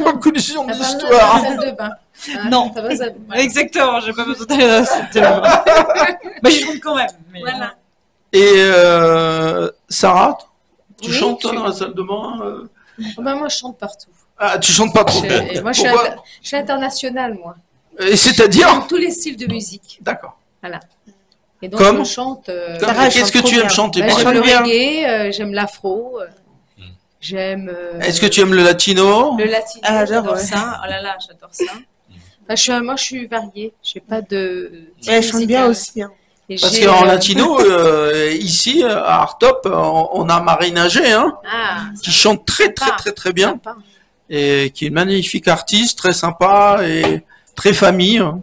Conclusion de T'as pas besoin l'histoire. d'aller à la salle de bain. Hein, Non. t'as pas besoin de- ouais. Exactement. J'ai pas besoin d'aller dans la salle de bain. Mais j'y compte quand même. Mais... Voilà. Et Sarah, tu Oui, chantes toi, je- dans la salle de bain Oh, ben, moi, je chante partout. Ah, tu chantes pas trop. Moi, je Pourquoi suis internationale, moi. Et c'est-à-dire? Dans tous les styles de musique. D'accord. Et donc, Comme je chante. Sarah, elle Qu'est-ce chante que trop tu aimes bien. chanter? Bah, par j'aime le exemple reggae, j'aime l'afro, j'aime. Est-ce que tu aimes le latino? Le latino, Ah, j'adore ouais. ça. Oh là là, j'adore ça. Moi, je suis variée. J'ai pas de. type Elle chante bien musical. aussi. Hein. Et Parce j'ai, qu'en latino, ici, à Artop, on a Marina G, hein, Ah, qui chante très bien, sympa. et qui est une magnifique artiste, très sympa et très famille, hein,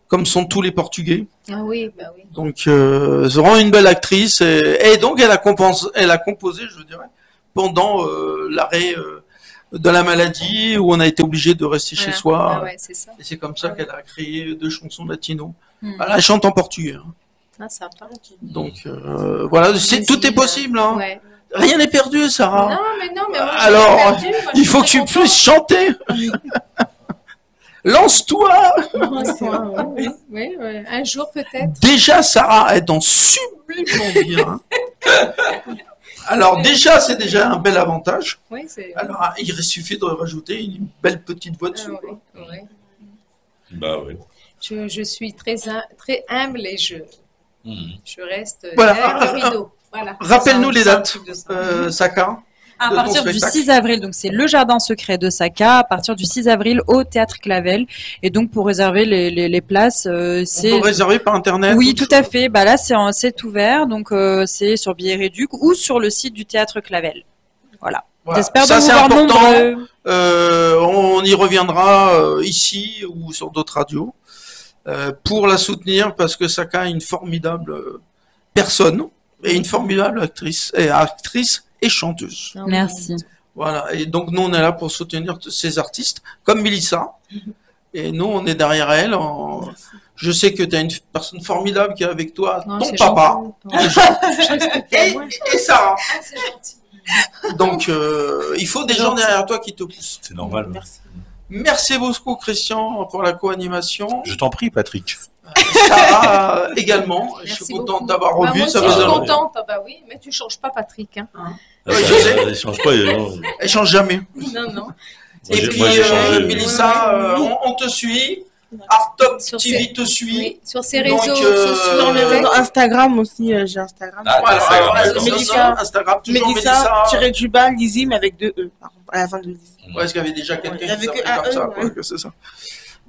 comme sont tous les Portugais. Ah oui, bah oui. Donc, c'est vraiment une belle actrice. Et donc, elle a composé, je dirais, pendant l'arrêt de la maladie, où on a été obligé de rester chez Voilà. soi. Ah ouais, c'est ça. Et c'est comme ça qu'elle a créé 2 chansons latino. Hmm. Elle chante en portugais. Hein. Ah, sympa. Donc voilà, tout est possible. Hein. Ouais. Rien n'est perdu, Sarah. Non, mais moi, alors, perdu, moi, il faut que tu puisses chanter. Lance-toi. Oui, un jour peut-être. Déjà, Sarah est en sublimement bien. Alors déjà, c'est déjà un bel avantage. Oui, c'est. Alors, il suffit de rajouter une belle petite voix dessus. Ouais. Bah oui. Je suis très humble et je reste Voilà. derrière le rideau. Voilà. Rappelle-nous les C'est un dates, truc de ça. Saka. À de ton partir du spectacle. 6 avril, donc c'est le Jardin secret de Saka, à partir du 6 avril au Théâtre Clavel. Et donc pour réserver les places, c'est... On peut réserver par Internet. Oui, tout à fait. Bah là, c'est ouvert, donc c'est sur Billets Réduc ou sur le site du Théâtre Clavel. Voilà. Voilà. J'espère de Ça, vous c'est voir important. nombreux. On y reviendra ici ou sur d'autres radios pour la soutenir parce que Saka est une formidable personne et une formidable actrice et chanteuse. Merci. Voilà. Et donc nous on est là pour soutenir ces artistes comme Mélissa. Et nous on est derrière elle. Je sais que tu as une personne formidable qui est avec toi, Non, ton c'est papa gentil. et Sarah. Ah, c'est gentil. Donc il faut des gens derrière toi qui te poussent. C'est normal. Merci. Merci beaucoup Christian pour la co-animation. Je t'en prie, Patrick. Sarah également. Je Merci suis content beaucoup. d'avoir Bah, revu. moi Ça aussi, je suis faisait longtemps. contente. Ah bah oui, mais tu changes pas, Patrick. Hein. Ouais, je sais. Ça change pas. Elle change jamais. Non. Et puis moi, j'ai changé. Mélissa, Oui. on te suit. Artop Sur TV ces- te suit. Oui, sur ses Donc, réseaux euh, sociaux. Dans peut-être. Instagram aussi, j'ai Instagram. Ah, Voilà, Instagram, ouais, d'accord. sur Mélissa. Instagram, toujours Mélissa. Mélissa, Lizzy, mais avec 2 E. À la fin de Lizzy. Ouais, parce qu'il y avait déjà quelqu'un Il y avait qui que s'appelait comme un ça. E, quoi, ouais. que c'est ça.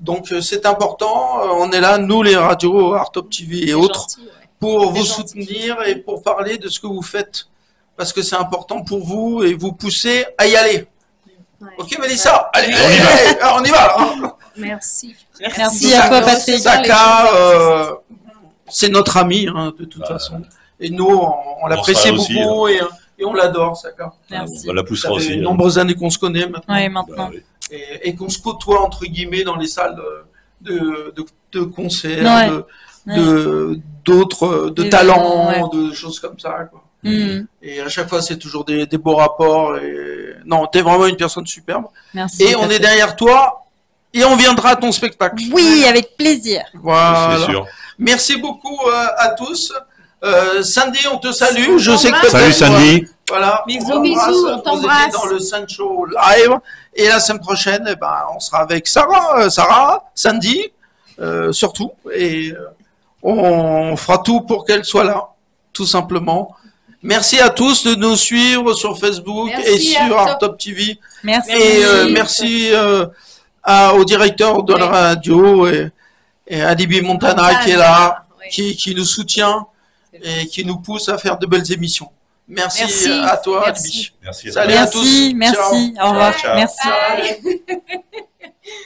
Donc c'est important. On est là, nous les radios, Artop TV et C'est autres, gentil, ouais. pour vous gentil. soutenir et pour parler de ce que vous faites. Parce que c'est important pour vous et vous pousser à y aller. Ouais. Ok Mélissa, allez, Ouais. on y va. Hein. Merci. Merci à toi, Patrick. Saka, c'est notre ami hein, de toute façon. Et nous, on l'apprécie sera aussi, beaucoup et on l'adore, Saka. Merci. On la Ça poussera fait aussi. de nombreuses années qu'on se connaît maintenant. Ouais, maintenant. Bah oui. Et qu'on se côtoie entre guillemets dans les salles de concerts, Ouais. d'autres de Des talents, événements, de choses comme ça. Quoi. Mm. Et à chaque fois, c'est toujours des beaux rapports. Et... Non, t'es vraiment une personne superbe. Merci. Et on est Patrick. derrière toi et on viendra à ton spectacle. Oui, avec plaisir. Voilà. C'est sûr. Merci beaucoup à tous. Sandy, on te salue. Je sais que t'embrasse. Salut Sandy. Voilà. Bisous, on t'embrasse. bisous, on Vous t'embrasse. étiez dans le Sancho Live. Et la semaine prochaine, eh ben, on sera avec Sarah, Sandy, surtout. Et on fera tout pour qu'elle soit là, tout simplement. Merci à tous de nous suivre sur Facebook Merci, et sur Artop. Artop TV. Merci. Et merci au directeur de la Oui. radio et à Libby Montana Montana, qui est là, oui. qui nous soutient et qui nous pousse à faire de belles émissions. Merci, Merci. à toi, Merci. Libby. Merci. Salut à tous. Merci, merci. Ciao. Au revoir. Ciao. Merci. Bye.